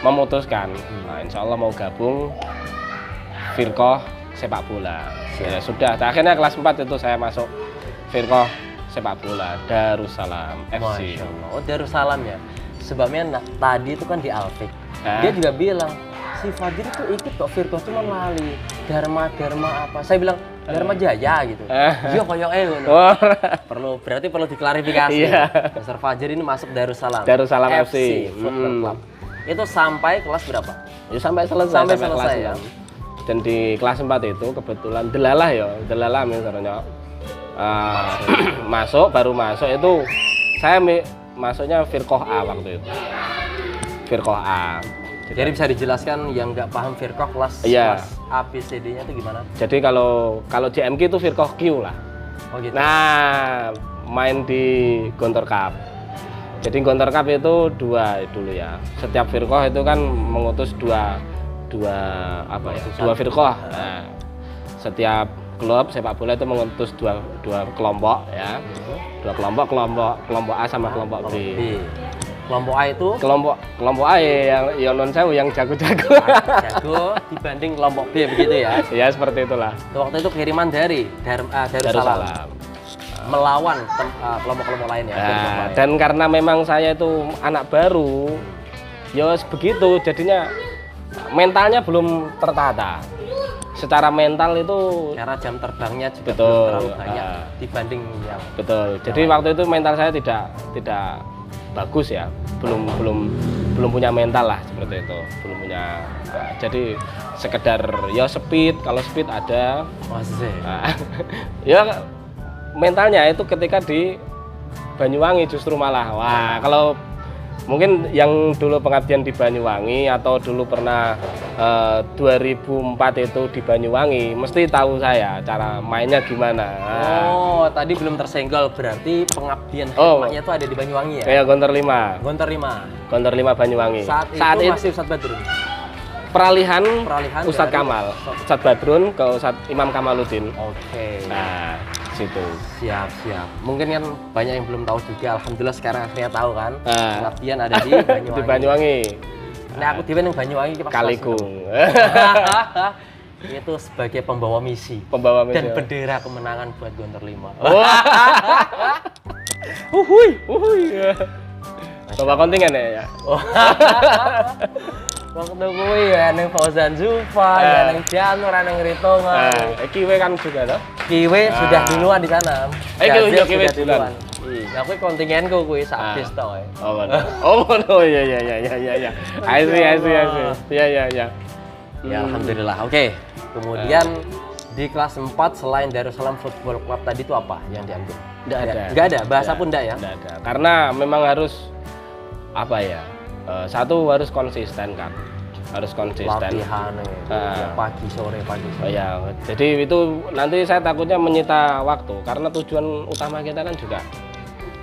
memutuskan, nah, insya Allah mau gabung firqah sepak bola. Ya sudah, akhirnya kelas 4 itu saya masuk firqah sepak bola Darussalam FC. Masya Allah. Oh, Darussalam ya. Sebabnya tadi itu kan di Alfik. Dia juga bilang, si Fadil itu ikut kok firqah cuma lali. Dharma apa. Saya bilang, Dharma Jaya gitu. Iya koyoke ngono. Berarti perlu diklarifikasi. Iya. Mr. Fajar ini masuk Darussalam. Darussalam FC. Football Club. Itu sampai kelas berapa? Ya sampai selesai. Sampai selesai ya. Dan di kelas 4 itu kebetulan delalah misalnya baru masuk itu saya masuknya firqah A waktu itu. Firqah A. Jadi bisa dijelaskan yang nggak paham firqah kelas A, B, C, D-nya itu gimana? Jadi kalau JMK itu firqah Q lah. Oh gitu. Nah, main di Gontor Cup. Jadi Gontor Cup itu 2 dulu ya. Setiap firqah itu kan mengutus dua firqah. Nah, setiap klub sepak bola itu mengutus dua kelompok ya. Dua kelompok A sama kelompok B. Kelompok A itu kelompok A yang non sewu yang jago-jago. Jago dibanding kelompok B begitu ya. Ya seperti itulah. Waktu itu kiriman dari Darussalam melawan kelompok-kelompok lain ya. Dan karena memang saya itu anak baru, ya begitu jadinya mentalnya belum tertata. Secara mental itu karena jam terbangnya juga betul, belum terlalu banyak dibanding yang betul. Jadi waktu itu mental saya tidak bagus ya, belum punya mental lah seperti itu, belum punya. Jadi sekedar ya speed, kalau speed ada. Ya mentalnya itu ketika di Banyuwangi justru malah. Wah, kalau mungkin yang dulu pengabdian di Banyuwangi atau dulu pernah 2004 itu di Banyuwangi mesti tahu saya cara mainnya gimana. Oh, tadi belum tersenggol berarti pengabdian hikmahnya itu ada di Banyuwangi ya? Kayak Gontor 5. Gontor 5 Banyuwangi. Saat itu masih Ustadz Badrun. Peralihan Ustadz Kamal. Ustadz Badrun ke Ustadz Imam Kamaluddin. Oke. Nah, situ. Siap. Mungkin kan banyak yang belum tahu juga. Alhamdulillah sekarang akhirnya tahu kan. Pengabdian ada di Banyuwangi. Di Banyuwangi. Nah, aku di Banyuwangi Kaligung. Itu sebagai pembawa misi. Dan bendera kemenangan buat Gontor 5. Bawa kontingen ya. Waktu kuwi ya nang Fauzan Zulfa, ya nang Janur, nang Ritonga. Kiwe kan juga toh. Kiwe sudah duluan di sana. Kiwe sudah duluan. Nah, kuwi kontingenku kuwi sak bis tok. Oh, bener. Oh, no, ya. I see. Ya. Ya, alhamdulillah. Oke. Kemudian di kelas 4 selain Darussalam Football Club tadi itu apa yang diambil? Nggak ada. Bahasa pun enggak ya? Nggak ada. Karena memang harus apa ya? Satu harus konsisten kan. Harus konsisten. Latihan pagi sore. Ya, jadi itu nanti saya takutnya menyita waktu karena tujuan utama kita kan juga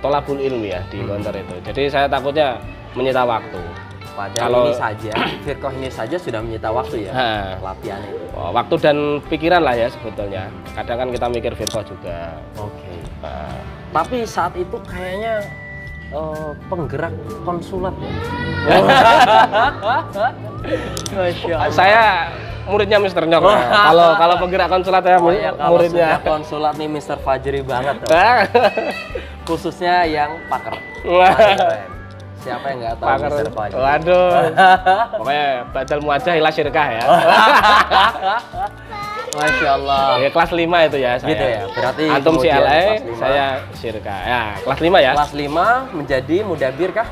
tolabul ilmi ya di Gontor itu. Jadi saya takutnya menyita waktu. Padahal ini saja, firqah ini saja sudah menyita waktu ya, latihan itu. Waktu dan pikiran lah ya sebetulnya. Kadang kan kita mikir firqah juga. Oke. Tapi saat itu kayaknya penggerak konsulat ya. Saya muridnya Mr. Nyok. Kalau penggerak konsulat ya muridnya. Konsulat nih Mr. Fajri banget. Khususnya yang pakar. Siapa yang nggak tahu pakar. Mr. Fajri? Waduh. Pokoknya badal muajah ila syirkah ya. Masya Allah. Ya, kelas 5 itu ya saya. Gitu ya. Berarti antum CLA, saya syirkah. Ya, kelas 5 ya. Kelas 5 menjadi mudabir kah?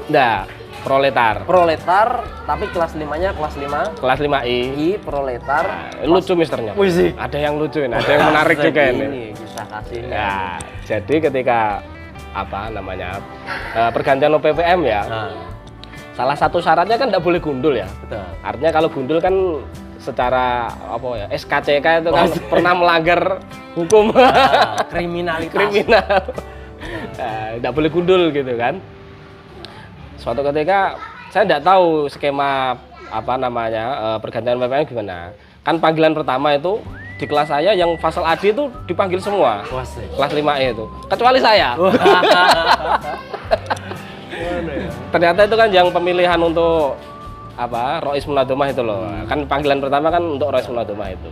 Enggak, proletar. Proletar, tapi kelas 5-nya kelas 5. Kelas 5I. Proletar. Lucu misternya. Ada yang lucu ini, ada yang menarik juga ini. Bisa kasih. Ya, jadi ketika apa namanya pergantian OPPM ya. Salah satu syaratnya kan tidak boleh gundul ya. Betul. Artinya kalau gundul kan secara apa ya SKCK itu kan pernah melanggar hukum kriminalitas. Kriminal. Tidak boleh gundul gitu kan. Suatu ketika saya tidak tahu skema apa namanya pergantian PPM gimana. Kan panggilan pertama itu di kelas saya yang Fasal Adi itu dipanggil semua. Kelas 5E itu. Kecuali saya. Ternyata itu kan yang pemilihan untuk apa Rois Munadomah itu loh. Kan panggilan pertama kan untuk Rois Munadomah itu.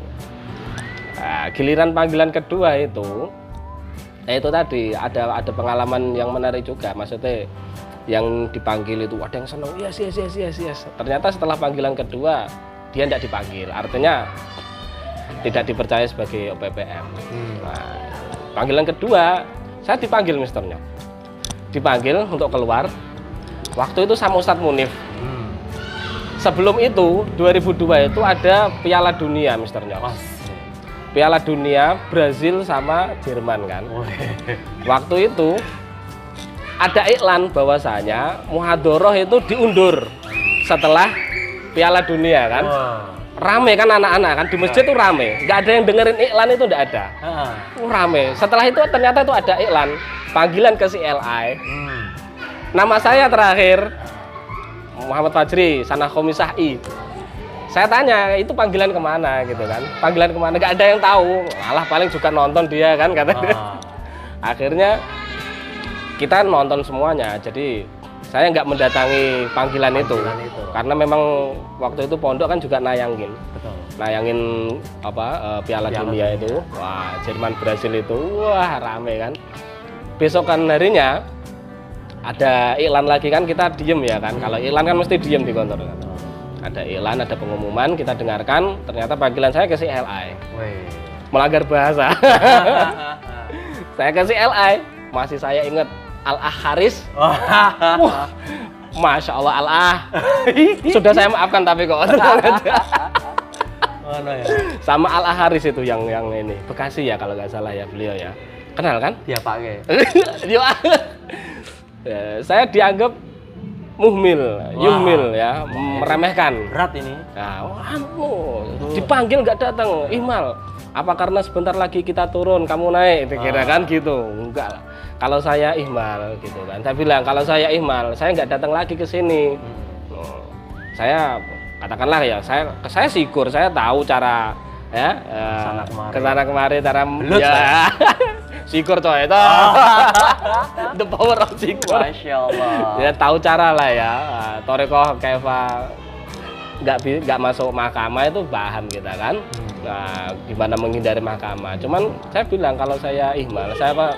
Nah, giliran panggilan kedua itu itu tadi ada pengalaman yang menarik juga. Maksudnya yang dipanggil itu ada yang senang, yes. Ternyata setelah panggilan kedua dia tidak dipanggil, artinya tidak dipercaya sebagai OPPM. Nah, panggilan kedua saya dipanggil misternya, dipanggil untuk keluar. Waktu itu sama Ustadz Munif. Sebelum itu 2002 itu ada Piala Dunia misternya. Piala Dunia Brazil sama Jerman kan. Waktu itu ada iklan bahwasanya muhadharah itu diundur setelah Piala Dunia kan. Rame kan anak-anak kan di masjid tuh rame. Nggak ada yang dengerin iklan itu, nggak ada. Rame. Setelah itu ternyata itu ada iklan panggilan ke CLI. Nama saya terakhir Muhammad Fajri, Sanah Khomisah I. Saya tanya, itu panggilan kemana gitu kan? Panggilan kemana? Gak ada yang tahu. Alah paling juga nonton dia kan katanya. Akhirnya kita nonton semuanya. Jadi saya nggak mendatangi panggilan itu. Karena memang waktu itu pondok kan juga nayangin. Nayangin apa Piala Dunia itu. Wah, Jerman Brasil itu. Wah, rame kan. Besokan harinya ada iklan lagi kan, kita diem ya kan. Kalau iklan kan mesti diem di kantor kan. Ada iklan, ada pengumuman, kita dengarkan. Ternyata panggilan saya ke CLI. Melanggar bahasa. Saya ke CLI, masih saya ingat Al-Ah Haris. Wah, Masya Allah Al-Ah. Sudah saya maafkan tapi kok. Sama Al-Ah Haris itu yang ini Bekasi ya kalau nggak salah ya beliau ya. Kenal kan? Dia pakai. Ya, saya dianggap yuhmil ya, meremehkan. Berat ini. Nah, dipanggil nggak datang, ihmal. Apa karena sebentar lagi kita turun, kamu naik, dikira kan gitu? Enggak lah. Kalau saya ihmal gitu kan. Saya bilang kalau saya ihmal, saya nggak datang lagi ke sini. Saya katakanlah ya, saya syukur, saya tahu cara ya kesana kemari cara ya. Syukur coy itu. The power of syukur. Masya Allah. Ya tahu cara lah ya. Torekoh Keva nggak masuk mahkamah itu paham kita kan. Nah, gimana menghindari mahkamah. Cuman saya bilang kalau saya ihmal, saya apa?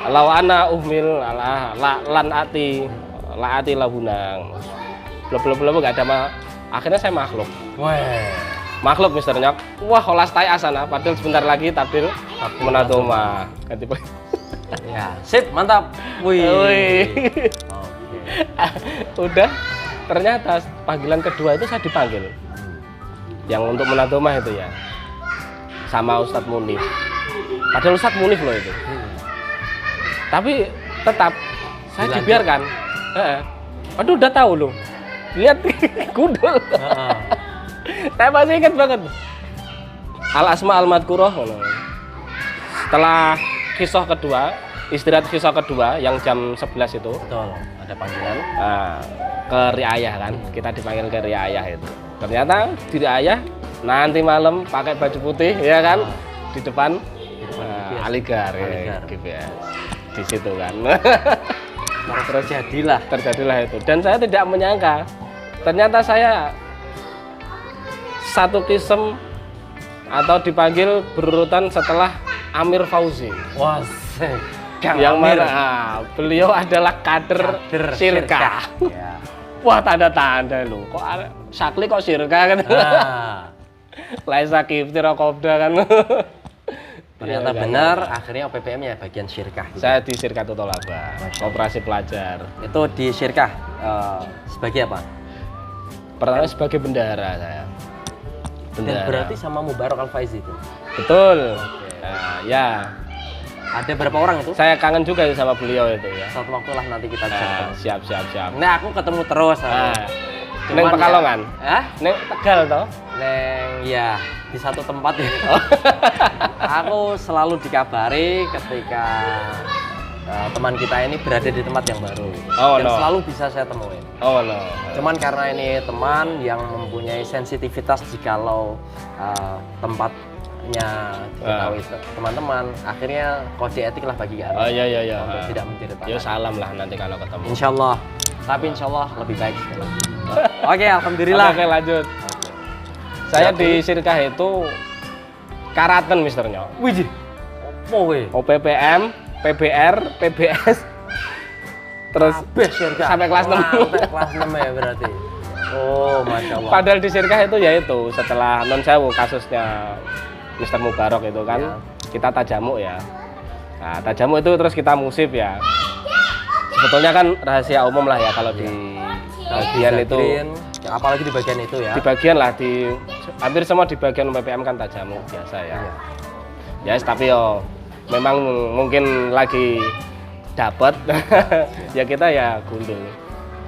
Lawana uhmil lan ati lahunang. Belum nggak ada Akhirnya saya makhluk. Weh. Makhluk Mister Nyok. Wah, olas tai asana. Padahal sebentar lagi takdir menatoma. Ganti Ya, sip, mantap. Wih. Wih. Oke. Udah, ternyata panggilan kedua itu saya dipanggil. Yang untuk menatoma itu ya. Sama Ustadz Munif. Padahal Ustadz Munif loh itu. Tapi tetap saya Dilanjut. dibiarkan. Aduh, udah tahu loh. Lihat gundul. Saya masih ingat banget. Al Asma Al Madkurah. Setelah kisah kedua, istirahat kisah kedua yang jam 11 itu, Betul, ada panggilan. ke riayah kan. Kita dipanggil ke riayah itu. Ternyata di riayah nanti malam pakai baju putih ya kan, di depan GPS. Aligar, ya, Aligar. GPS. Di situ kan. Terjadilah itu, dan saya tidak menyangka ternyata saya satu kisem atau dipanggil berurutan setelah Amir Fauzi, Wah, yang mana beliau adalah kader Syirkah. Ya. Wah, tanda-tanda loh, kok Sakli kok Syirkah kan. Laisa Kiftir Qobda kan. Ternyata Ya, benar, akhirnya OPPM ya bagian syirkah. Gitu. Saya di Syirkatul Tolaba, operasi pelajar. Itu di syirkah sebagai apa? Pertama sebagai bendahara saya. Dan berarti sama Mubarak Al-Faiz itu. Betul. Oke. Nah, ya, Ada berapa orang itu? saya kangen juga sama beliau itu ya. Satu waktu lah nanti kita bisa ketemu. Siap. Nah, aku ketemu terus. Neng Pekalongan. Hah? Neng Tegal toh? Neng, ya di satu tempat ya. Aku selalu dikabari ketika teman kita ini berada di tempat yang baru. Dan selalu bisa saya temuin. Oh no. Cuman karena ini teman yang mempunyai sensitivitas jikalau tempatnya diketahui teman-teman, akhirnya kode etik lah bagi kami. Oh iya. Untuk tidak menceritakan. Ya salam lah nanti kalau ketemu. Insya Allah. Tapi insya Allah lebih baik sekali lagi. Oke, alhamdulillah. Oke, lanjut. Saya di Syirkah itu Karaten Mister Nyok. Wih, OPPM, PBR, PBS. Terus sampai kelas 6. Sampai kelas 6 ya berarti. Oh, Masya Allah. Padahal di Syirkah itu ya itu setelah non sewu kasusnya Mister Mubarok itu kan Ya. kita tajamuk ya. Nah, tajamuk itu terus kita musib ya. Sebetulnya kan rahasia umum lah ya kalau di bagian itu. Apalagi di bagian itu ya. Di bagian lah hampir semua di bagian PPM kan tajamuk biasa ya. Ya, tapi yo memang mungkin lagi dapat ya kita ya gundul.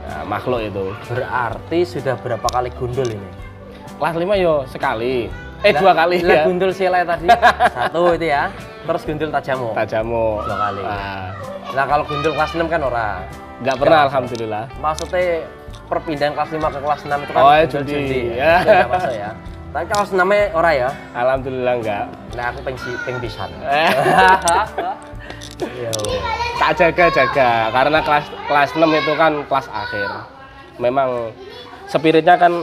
Nah, makhluk itu. Berarti sudah berapa kali gundul ini? Kelas 5 yo sekali. 2 kali ya. Gundul sile tadi. 1 itu ya. Terus gundul tajamuk. Tajamuk 2 kali. Nah, kalau gundul kelas 6 kan ora. Enggak pernah alhamdulillah. Maksudnya perpindahan kelas 5 ke kelas 6 itu kan gundul judi. Ya. Enggak masuk ya. Tapi kelas 6 ora ya. Alhamdulillah enggak. Nah, aku peng pisan. Tak jaga karena kelas 6 itu kan kelas akhir. Memang spiritnya kan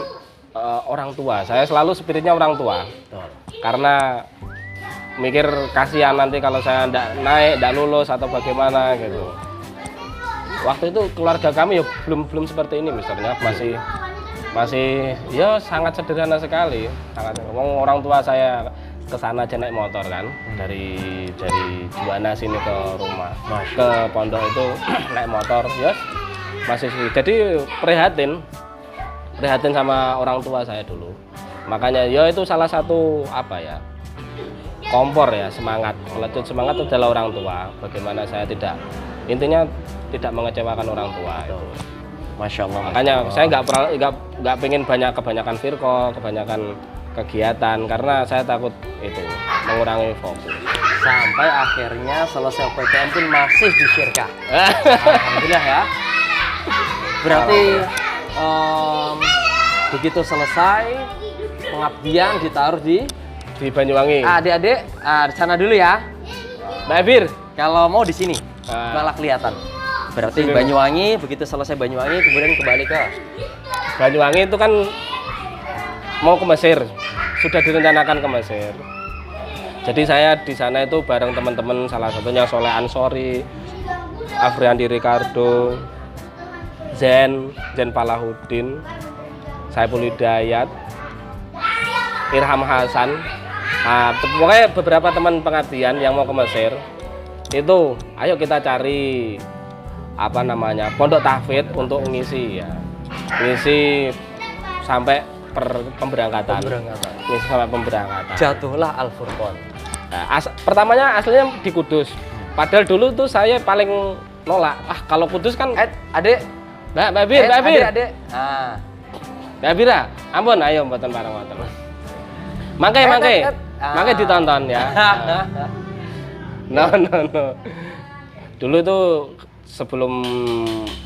orang tua. Saya selalu spiritnya orang tua. Betul. Karena mikir kasihan nanti kalau saya enggak lulus atau bagaimana gitu. Waktu itu keluarga kami ya belum seperti ini misalnya, masih ya sangat sederhana sekali. Orang tua saya ke sana aja naik motor kan, dari Juwana sini ke rumah, ke pondok itu naik motor, ya masih jadi prihatin sama orang tua saya dulu. Makanya ya itu salah satu apa ya, kompor ya, semangat, pelecut semangat itu adalah orang tua. Bagaimana saya intinya tidak mengecewakan orang tua itu. Masya Allah. Makanya saya nggak pengen kebanyakan firqah, kebanyakan kegiatan karena saya takut itu mengurangi fokus. Sampai akhirnya selesai OPTN pun masih di syirkah. Alhamdulillah ya. Berarti begitu selesai pengabdian ditaruh di Banyuwangi. Adik-adik, di sana dulu ya. Mbak Ebir, Kalau mau di sini malah kelihatan. Berarti Sini. Banyuwangi, begitu selesai Banyuwangi kemudian kembali ke Banyuwangi itu kan mau ke Mesir, sudah direncanakan ke Mesir. Jadi saya di sana itu bareng teman-teman, salah satunya Soleh Ansori, Afriandi Ricardo, Zen Palahuddin, Saiful Hidayat, Irham Hasan. Nah, pokoknya beberapa teman pengabdian yang mau ke Mesir itu, ayo kita cari apa namanya pondok tahfidz untuk ngisi ya, ngisi sampai pemberangkatan. Ngisi sampai pemberangkatan. Jatuhlah Al Furqon. Nah, pertamanya aslinya di Kudus. Padahal dulu tuh saya paling nolak. Kalau Kudus kan Adik. Mbak Bir. Adik. Ah. Mbak Bira, ampun ayo mboten bareng-bareng. Mangke ditonton ya. No. Dulu tuh sebelum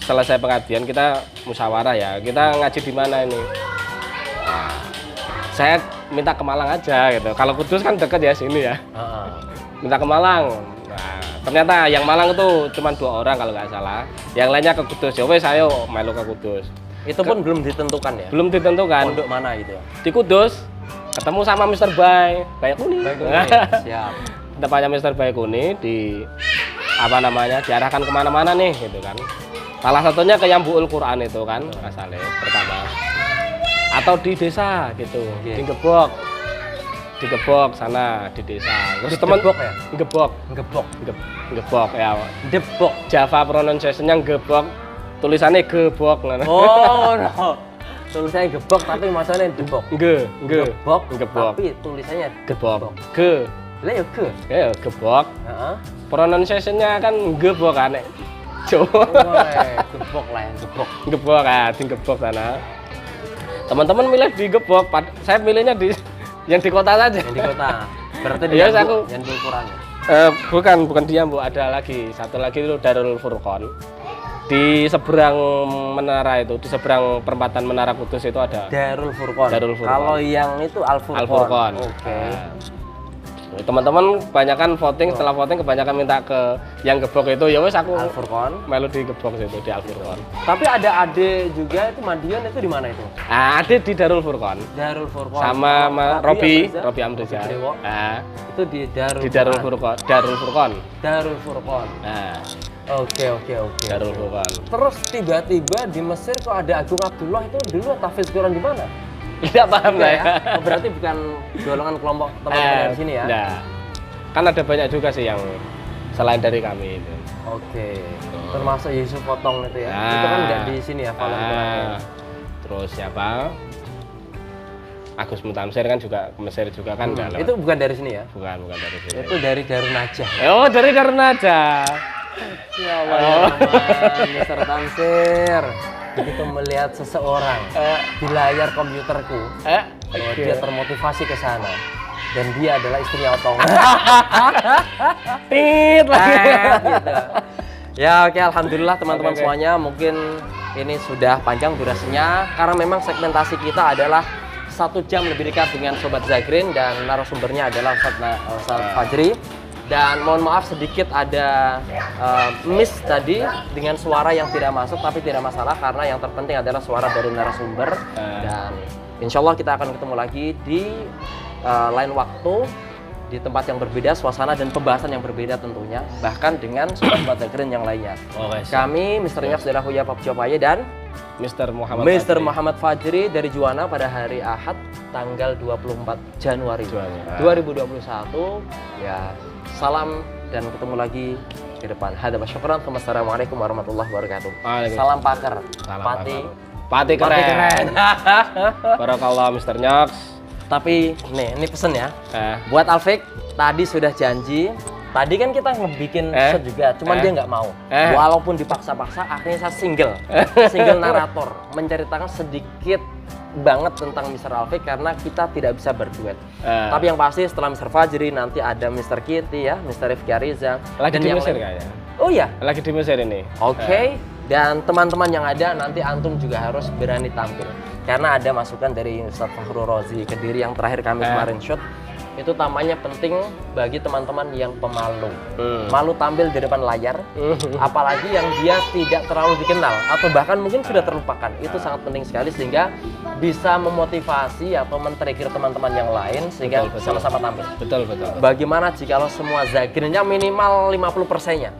selesai pengabdian kita musyawarah ya. Kita ngaji di mana ini? Nah, saya minta ke Malang aja gitu. Kalau Kudus kan deket ya sini ya. Minta ke Malang. Nah, ternyata yang Malang itu cuma 2 orang kalau nggak salah. Yang lainnya ke Kudus. Ya wes ayo melu ke Kudus. Itu pun belum ditentukan ya? Belum ditentukan. Pondok mana gitu ya? Di Kudus ketemu sama Mr. Baikuni. Siap. Tempatnya Mr. Baikuni di apa namanya diarahkan kemana-mana nih gitu kan. Salah satunya ke Yambu'ul Quran itu kan asalnya pertama. Atau di desa gitu, di Gebok sana di desa. Terus teman Gebok ya? Gebok ya. Debok. Java pronunciation-nya Gebok, tulisannya Gebok. Oh no. Tulisannya gebok tapi macamnya debok. Gebok. Tapi tulisannya Gebok. Lah ya ge. Ya Gebok. Heeh. Pronunciation-nya kan Gebok kan. Jawa. Gebok lah yang gebok. Gebok di Gebok sana. Teman-teman milih di Gebok, saya milihnya yang di kota saja. Yang di kota. Berarti di yang di ukuran. Bukan dia, Bu. Ada lagi, satu lagi itu Darul Furqon. Di seberang menara itu, di seberang perempatan Menara Kudus itu ada Darul Furqon. Kalau yang itu Al Furqon. Oke. Teman-teman kebanyakan voting, setelah voting kebanyakan minta ke yang Gebok itu, ya wes aku Al Furqon. melu di Gebok situ, di Al Furqon. Tapi ada Ade juga itu Madiun itu di mana itu? Ade di Darul Furqon. Darul Furqon. Sama Robi Amriza. Itu di Darul Furqon. Darul Furqon. Oke. Darul Furqon. Terus tiba-tiba di Mesir kok ada Agung Abdullah itu dulu tahfidz Quran di mana? Tidak paham saya. Ya? Berarti bukan golongan kelompok teman-teman dari sini ya? Enggak. Kan ada banyak juga sih yang selain dari kami itu. Oke. Termasuk Yusuf Potong itu ya? Itu kan nggak di sini ya? Terus siapa? Agus Mutamsir kan juga ke Mesir juga kan dalam. Itu bukan dari sini ya? Bukan dari sini. Itu dari Darun Najah. Oh, dari Darun Najah. Ya Allah, Mr. Tamsir. Begitu melihat seseorang di layar komputerku, bahwa dia termotivasi ke sana dan dia adalah istrinya Otong. Tit lagi. Gitu. Ya oke, alhamdulillah teman-teman semuanya, mungkin ini sudah panjang durasinya karena memang segmentasi kita adalah 1 jam lebih dekat dengan Sobat Zagrin dan narasumbernya adalah Ustadz Fajri. Dan mohon maaf sedikit ada miss tadi dengan suara yang tidak masuk, tapi tidak masalah karena yang terpenting adalah suara dari narasumber. Dan insya Allah kita akan ketemu lagi di lain waktu, di tempat yang berbeda, suasana dan pembahasan yang berbeda tentunya, bahkan dengan Sobat Zagrin yang lainnya. Kami Mr. Nyoks dari Huya Papjopaye dan Mr. Muhammad Fajri dari Juwana pada hari Ahad tanggal 24 Januari 2021. Ya, salam dan ketemu lagi ke depan. Hadza wa syukran. Wassalamualaikum warahmatullahi wabarakatuh. Salam paker. Pati keren. Barakallah Mr. Nyoks. Tapi nih, ini pesen ya. Buat Alfik, tadi sudah janji. Tadi kan kita ngebikin set juga, cuman dia nggak mau. Walaupun dipaksa-paksa, akhirnya saya single narator, menceritakan sedikit banget tentang Mr. Alfik karena kita tidak bisa berduet. Tapi yang pasti setelah Mr. Fajri nanti ada Mr. Kitty ya, Mr. Rifki Ariza. Lagi di Mesir kayaknya. Oh iya? Lagi di Mesir ini. Oke. Dan teman-teman yang ada nanti antum juga harus berani tampil. Karena ada masukan dari Ustadz Fakhrul Razi Kediri yang terakhir kami kemarin shoot. itu tampaknya penting bagi teman-teman yang pemalu. Malu tampil di depan layar, apalagi yang dia tidak terlalu dikenal atau bahkan mungkin sudah terlupakan. Itu sangat penting sekali sehingga bisa memotivasi atau men-trigger teman-teman yang lain sehingga sama-sama tampil. Betul. Bagaimana jikalau semua Zagrinnya minimal 50%-nya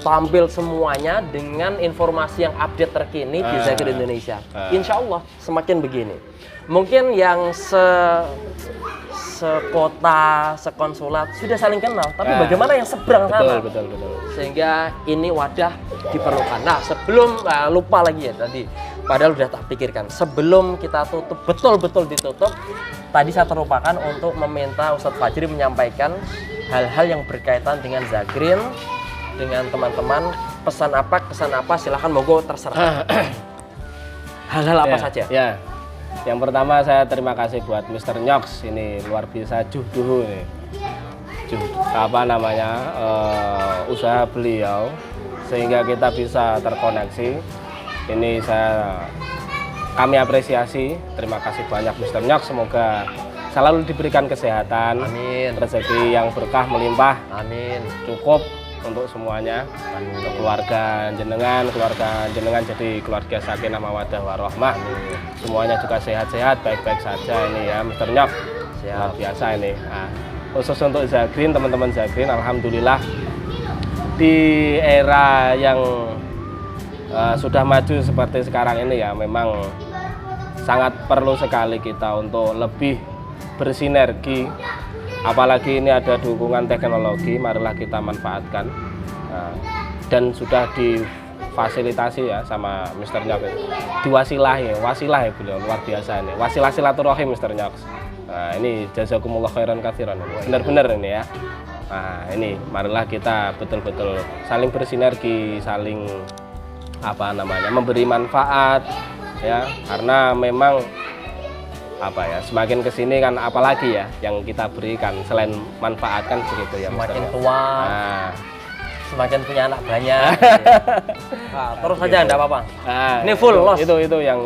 tampil semuanya dengan informasi yang update terkini di Zagrin Indonesia. Insya Allah semakin begini. Mungkin yang sekota, sekonsulat sudah saling kenal, tapi bagaimana yang seberang sana? Betul. Sehingga ini wadah diperlukan. Nah, sebelum lupa lagi ya tadi, padahal udah tak pikirkan. Sebelum kita tutup, betul-betul ditutup, tadi saya terlupakan untuk meminta Ustadz Fajri menyampaikan hal-hal yang berkaitan dengan Zagrin, dengan teman-teman, pesan apa, silahkan monggo terserah. Hal-hal apa saja? Ya. Yang pertama saya terima kasih buat Mr. Nyox, ini luar biasa juhduhu nih. Usaha beliau sehingga kita bisa terkoneksi. Ini kami apresiasi. Terima kasih banyak Mr. Nyox, semoga selalu diberikan kesehatan, amin, rezeki yang berkah melimpah, amin, cukup untuk semuanya, untuk keluarga jenengan jadi keluarga sakinah mawaddah warahmah. Semuanya juga sehat-sehat, baik-baik saja ini ya, Mr. Nyok. Luar biasa ini. Nah, khusus untuk Zagrin, teman-teman Zagrin, alhamdulillah di era yang sudah maju seperti sekarang ini ya, memang sangat perlu sekali kita untuk lebih bersinergi. Apalagi ini ada dukungan teknologi, marilah kita manfaatkan. Dan sudah difasilitasi ya sama Mr. Nyok. Wasilah ya beliau, luar biasa ini. Wasilah silaturahim Mr. Nyok. Nah, ini jazakumullah khairan katsiran. Benar-benar ini ya. Nah, ini marilah kita betul-betul saling bersinergi, saling memberi manfaat ya, karena memang semakin kesini kan apalagi ya yang kita berikan selain manfaat kan begitu ya. Semakin tua, semakin punya anak banyak. Terus saja enggak apa-apa. Ini full loss. Itu yang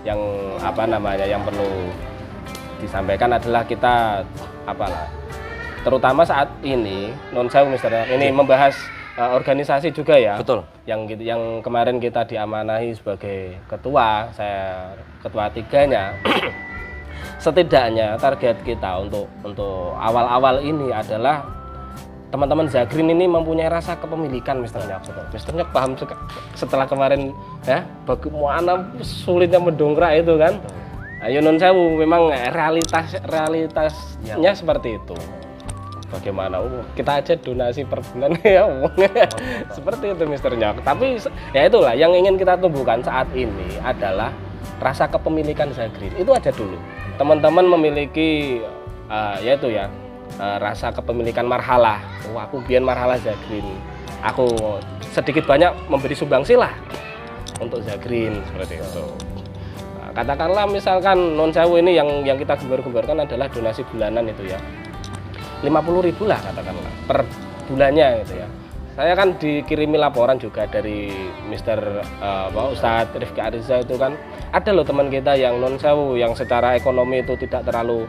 yang perlu disampaikan adalah kita terutama saat ini non sewu Mister ini membahas organisasi juga ya. Betul. Yang kemarin kita diamanahi sebagai ketua, saya ketua 3-nya. Setidaknya target kita untuk awal-awal ini adalah teman-teman Zagrin ini mempunyai rasa kepemilikan, Mr. Nyok. Mr. Nyok paham setelah kemarin ya bagaimana sulitnya mendongkrak itu kan. Ayo non sewu memang realitasnya seperti itu. Bagaimana kita aja donasi per bulan ya seperti itu Mr. Nyok. Tapi ya itulah yang ingin kita tumbuhkan saat ini adalah rasa kepemilikan Zagrin. Itu aja dulu. Teman-teman memiliki rasa kepemilikan marhalah. Aku biar marhalah Zagrin. Aku sedikit banyak memberi sumbangsi lah untuk Zagrin seperti itu. Nah, katakanlah misalkan non sewu ini yang kita gembar-gembarkan adalah donasi bulanan itu ya. 50.000 lah katakanlah per bulannya gitu ya. Saya kan dikirimi laporan juga dari Ustadz Rifki Ariza itu kan ada loh teman kita yang non sewu yang secara ekonomi itu tidak terlalu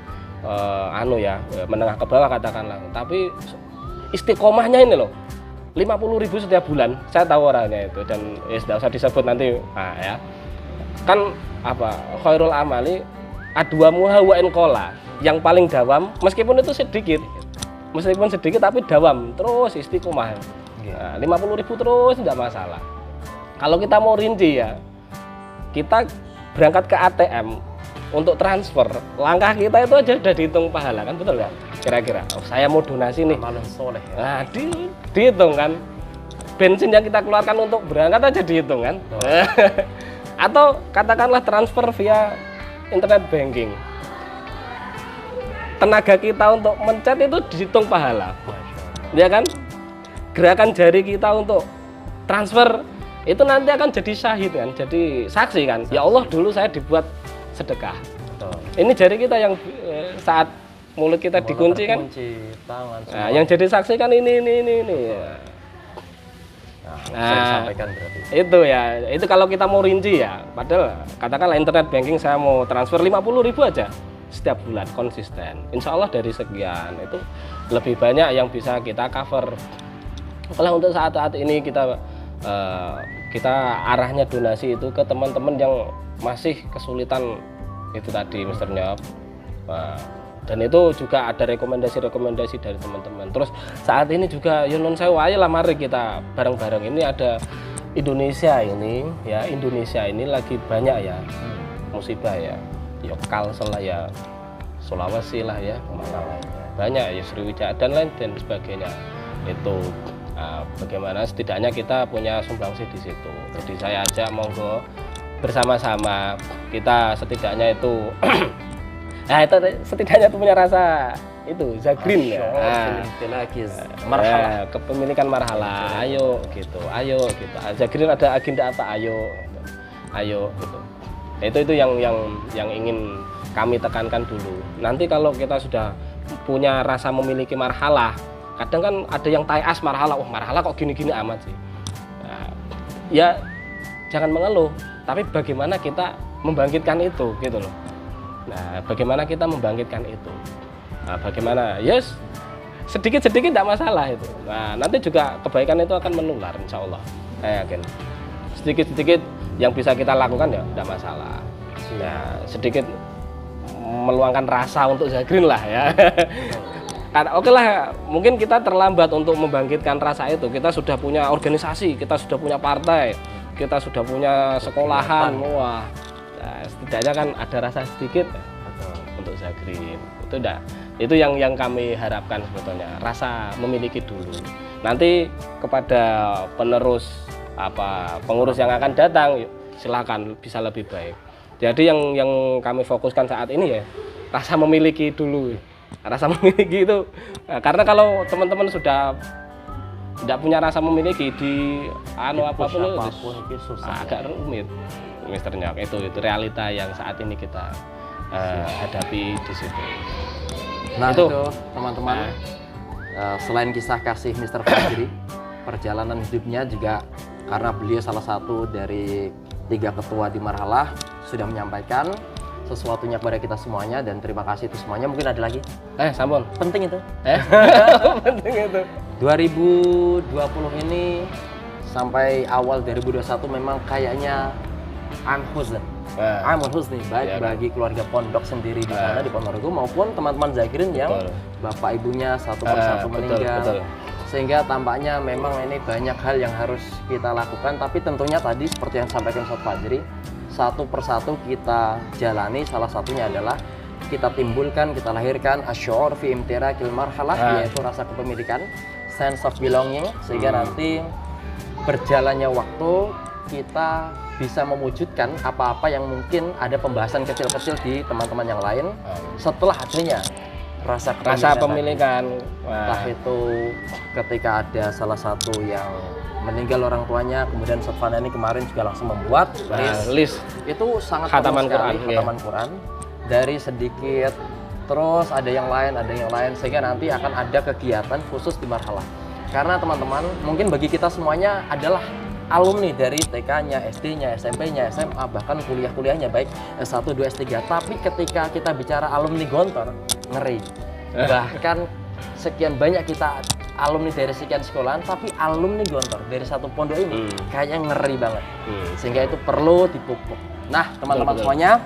menengah ke bawah katakanlah, tapi istiqomahnya ini loh 50.000 setiap bulan. Saya tahu orangnya itu dan tidak usah disebut nanti ya kan khairul amali adwamuha wa in qala, yang paling dawam meskipun itu sedikit tapi dawam terus istiqomah. Nah, 50.000 terus tidak masalah. Kalau kita mau rinci ya, kita berangkat ke ATM untuk transfer, langkah kita itu aja udah dihitung pahala kan, betul nggak? Kira-kira saya mau donasi nih, malam soleh ya. Nah, dihitung kan, bensin yang kita keluarkan untuk berangkat aja dihitung kan. Atau katakanlah transfer via internet banking, tenaga kita untuk mencet itu dihitung pahala, ya kan? Gerakan jari kita untuk transfer itu nanti akan jadi syahid kan, jadi saksi kan. Ya Allah dulu saya dibuat sedekah. Ini jari kita yang saat mulut kita dikunci kan, nah, yang jadi saksi kan ini. Nah, sampaikan berarti. Itu ya, itu kalau kita mau rinci ya. Padahal katakanlah internet banking saya mau transfer 50.000 aja. setiap bulan konsisten. Insya Allah dari sekian itu lebih banyak yang bisa kita cover. Kalau untuk saat-saat ini kita arahnya donasi itu ke teman-teman yang masih kesulitan itu tadi Mr. Nyop. Dan itu juga ada rekomendasi-rekomendasi dari teman-teman. Terus saat ini juga Yunun Sewu, ayolah mari kita bareng-bareng. Ini ada Indonesia ini lagi banyak ya musibah ya. Kalsel lah ya, Sulawesi lah ya, banyak ya, Sriwijaya dan lain dan sebagainya. Itu bagaimana setidaknya kita punya sumbangsi di situ. Jadi saya ajak monggo bersama-sama kita setidaknya itu nah itu setidaknya itu punya rasa itu Zagrin ya. Marhalah, kepemilikan marhalah. Ayo gitu. Zagrin ada agenda apa? Ayo gitu. Itu yang ingin kami tekankan dulu. Nanti kalau kita sudah punya rasa memiliki marhalah, kadang kan ada yang tayas marhalah, marhalah kok gini-gini amat sih. Nah, ya jangan mengeluh, tapi bagaimana kita membangkitkan itu gitu loh. Nah, bagaimana kita membangkitkan itu? Nah, bagaimana? Yes, sedikit-sedikit tidak masalah itu. Nah, nanti juga kebaikan itu akan menular, insya Allah. Saya yakin. Sedikit-sedikit yang bisa kita lakukan ya tidak masalah. Ya, sedikit meluangkan rasa untuk Zagrin lah ya. Oke lah, mungkin kita terlambat untuk membangkitkan rasa itu. Kita sudah punya organisasi, kita sudah punya partai, kita sudah punya sekolahan. Wah. Nah, setidaknya kan ada rasa sedikit untuk Zagrin. Itu yang kami harapkan sebetulnya, rasa memiliki dulu. Nanti kepada pengurus yang akan datang, silakan bisa lebih baik. Jadi yang kami fokuskan saat ini ya rasa memiliki dulu. Rasa memiliki itu karena kalau teman-teman sudah tidak punya rasa memiliki di apapun itu susah, agak rumit. Mr. Nyok, itu realita yang saat ini kita hadapi di situ. Nah itu teman-teman, selain kisah kasih Mr. Fajri, perjalanan hidupnya juga karena beliau salah satu dari 3 ketua di Marhalah sudah menyampaikan sesuatunya kepada kita semuanya, dan terima kasih itu semuanya. Mungkin ada lagi? Sampun. Penting itu. Penting itu. 2020 ini sampai awal 2021 memang kayaknya I'm Husni, baik bagi keluarga pondok sendiri di sana di Ponorogo maupun teman-teman Zagrin yang bapak ibunya satu persatu meninggal. Betul. Sehingga tampaknya memang ini banyak hal yang harus kita lakukan, tapi tentunya tadi seperti yang disampaikan Ustaz Fajri, satu persatu kita jalani. Salah satunya adalah kita timbulkan, kita lahirkan asy'ur fi imtirakil marhalah, yaitu rasa kepemilikan, sense of belonging, sehingga nanti berjalannya waktu kita bisa mewujudkan apa-apa yang mungkin ada pembahasan kecil-kecil di teman-teman yang lain setelah adanya rasa pemilikan. Entah itu ketika ada salah satu yang meninggal orang tuanya, kemudian Ustaz Fanani kemarin juga langsung membuat list. Itu sangat khataman Quran dari sedikit, terus ada yang lain, sehingga nanti akan ada kegiatan khusus di Marhalah. Karena teman-teman, mungkin bagi kita semuanya adalah alumni dari TK-nya, SD-nya, SMP-nya, SMA, bahkan kuliah-kuliahnya baik S1, 2, S3. Tapi ketika kita bicara alumni Gontor, ngeri. Bahkan sekian banyak kita alumni dari sekian sekolahan, tapi alumni Gontor dari satu pondok ini kayaknya ngeri banget. Sehingga itu perlu dipupuk. Nah, teman-teman semuanya,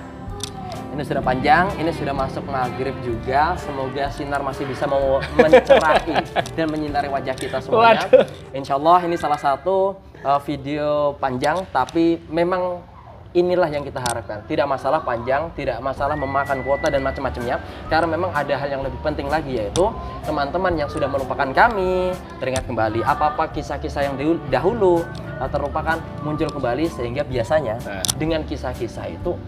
ini sudah panjang, ini sudah masuk maghrib juga. Semoga sinar masih bisa mencerahi dan menyinari wajah kita semuanya. Insya Allah ini salah satu video panjang, tapi memang inilah yang kita harapkan. Tidak masalah panjang, tidak masalah memakan kuota dan macam-macamnya, karena memang ada hal yang lebih penting lagi, yaitu teman-teman yang sudah melupakan kami teringat kembali apa-apa kisah-kisah yang dahulu terlupakan muncul kembali, sehingga biasanya dengan kisah-kisah itu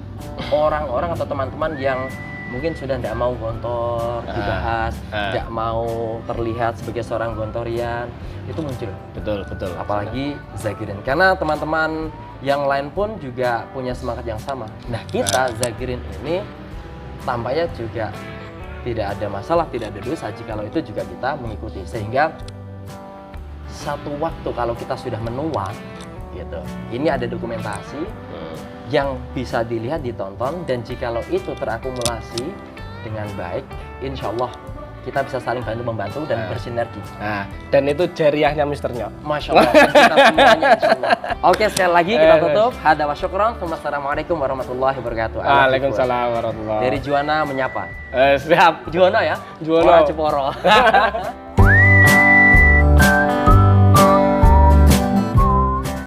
orang-orang atau teman-teman yang mungkin sudah tidak mau gontor dibahas, tidak mau terlihat sebagai seorang gontorian, itu muncul. Betul. Apalagi Zagrin, karena teman-teman yang lain pun juga punya semangat yang sama. Nah, kita Zagrin ini tampaknya juga tidak ada masalah, tidak ada dosa jikalau itu juga kita mengikuti. Sehingga satu waktu kalau kita sudah menua gitu, ini ada dokumentasi yang bisa dilihat, ditonton, dan jikalau itu terakumulasi dengan baik, insya Allah kita bisa saling bantu-membantu dan bersinergi. Nah, dan itu jariahnya Mr. Nyok. Masya Allah, kita semuanya insya Allah. Oke, sekali lagi kita tutup. Hada wa syukran. Assalamualaikum warahmatullahi wabarakatuh. Waalaikumsalam warahmatullahi. Dari Juwana menyapa. Siap. Juwana ya? Juwana. Orang Jeporo.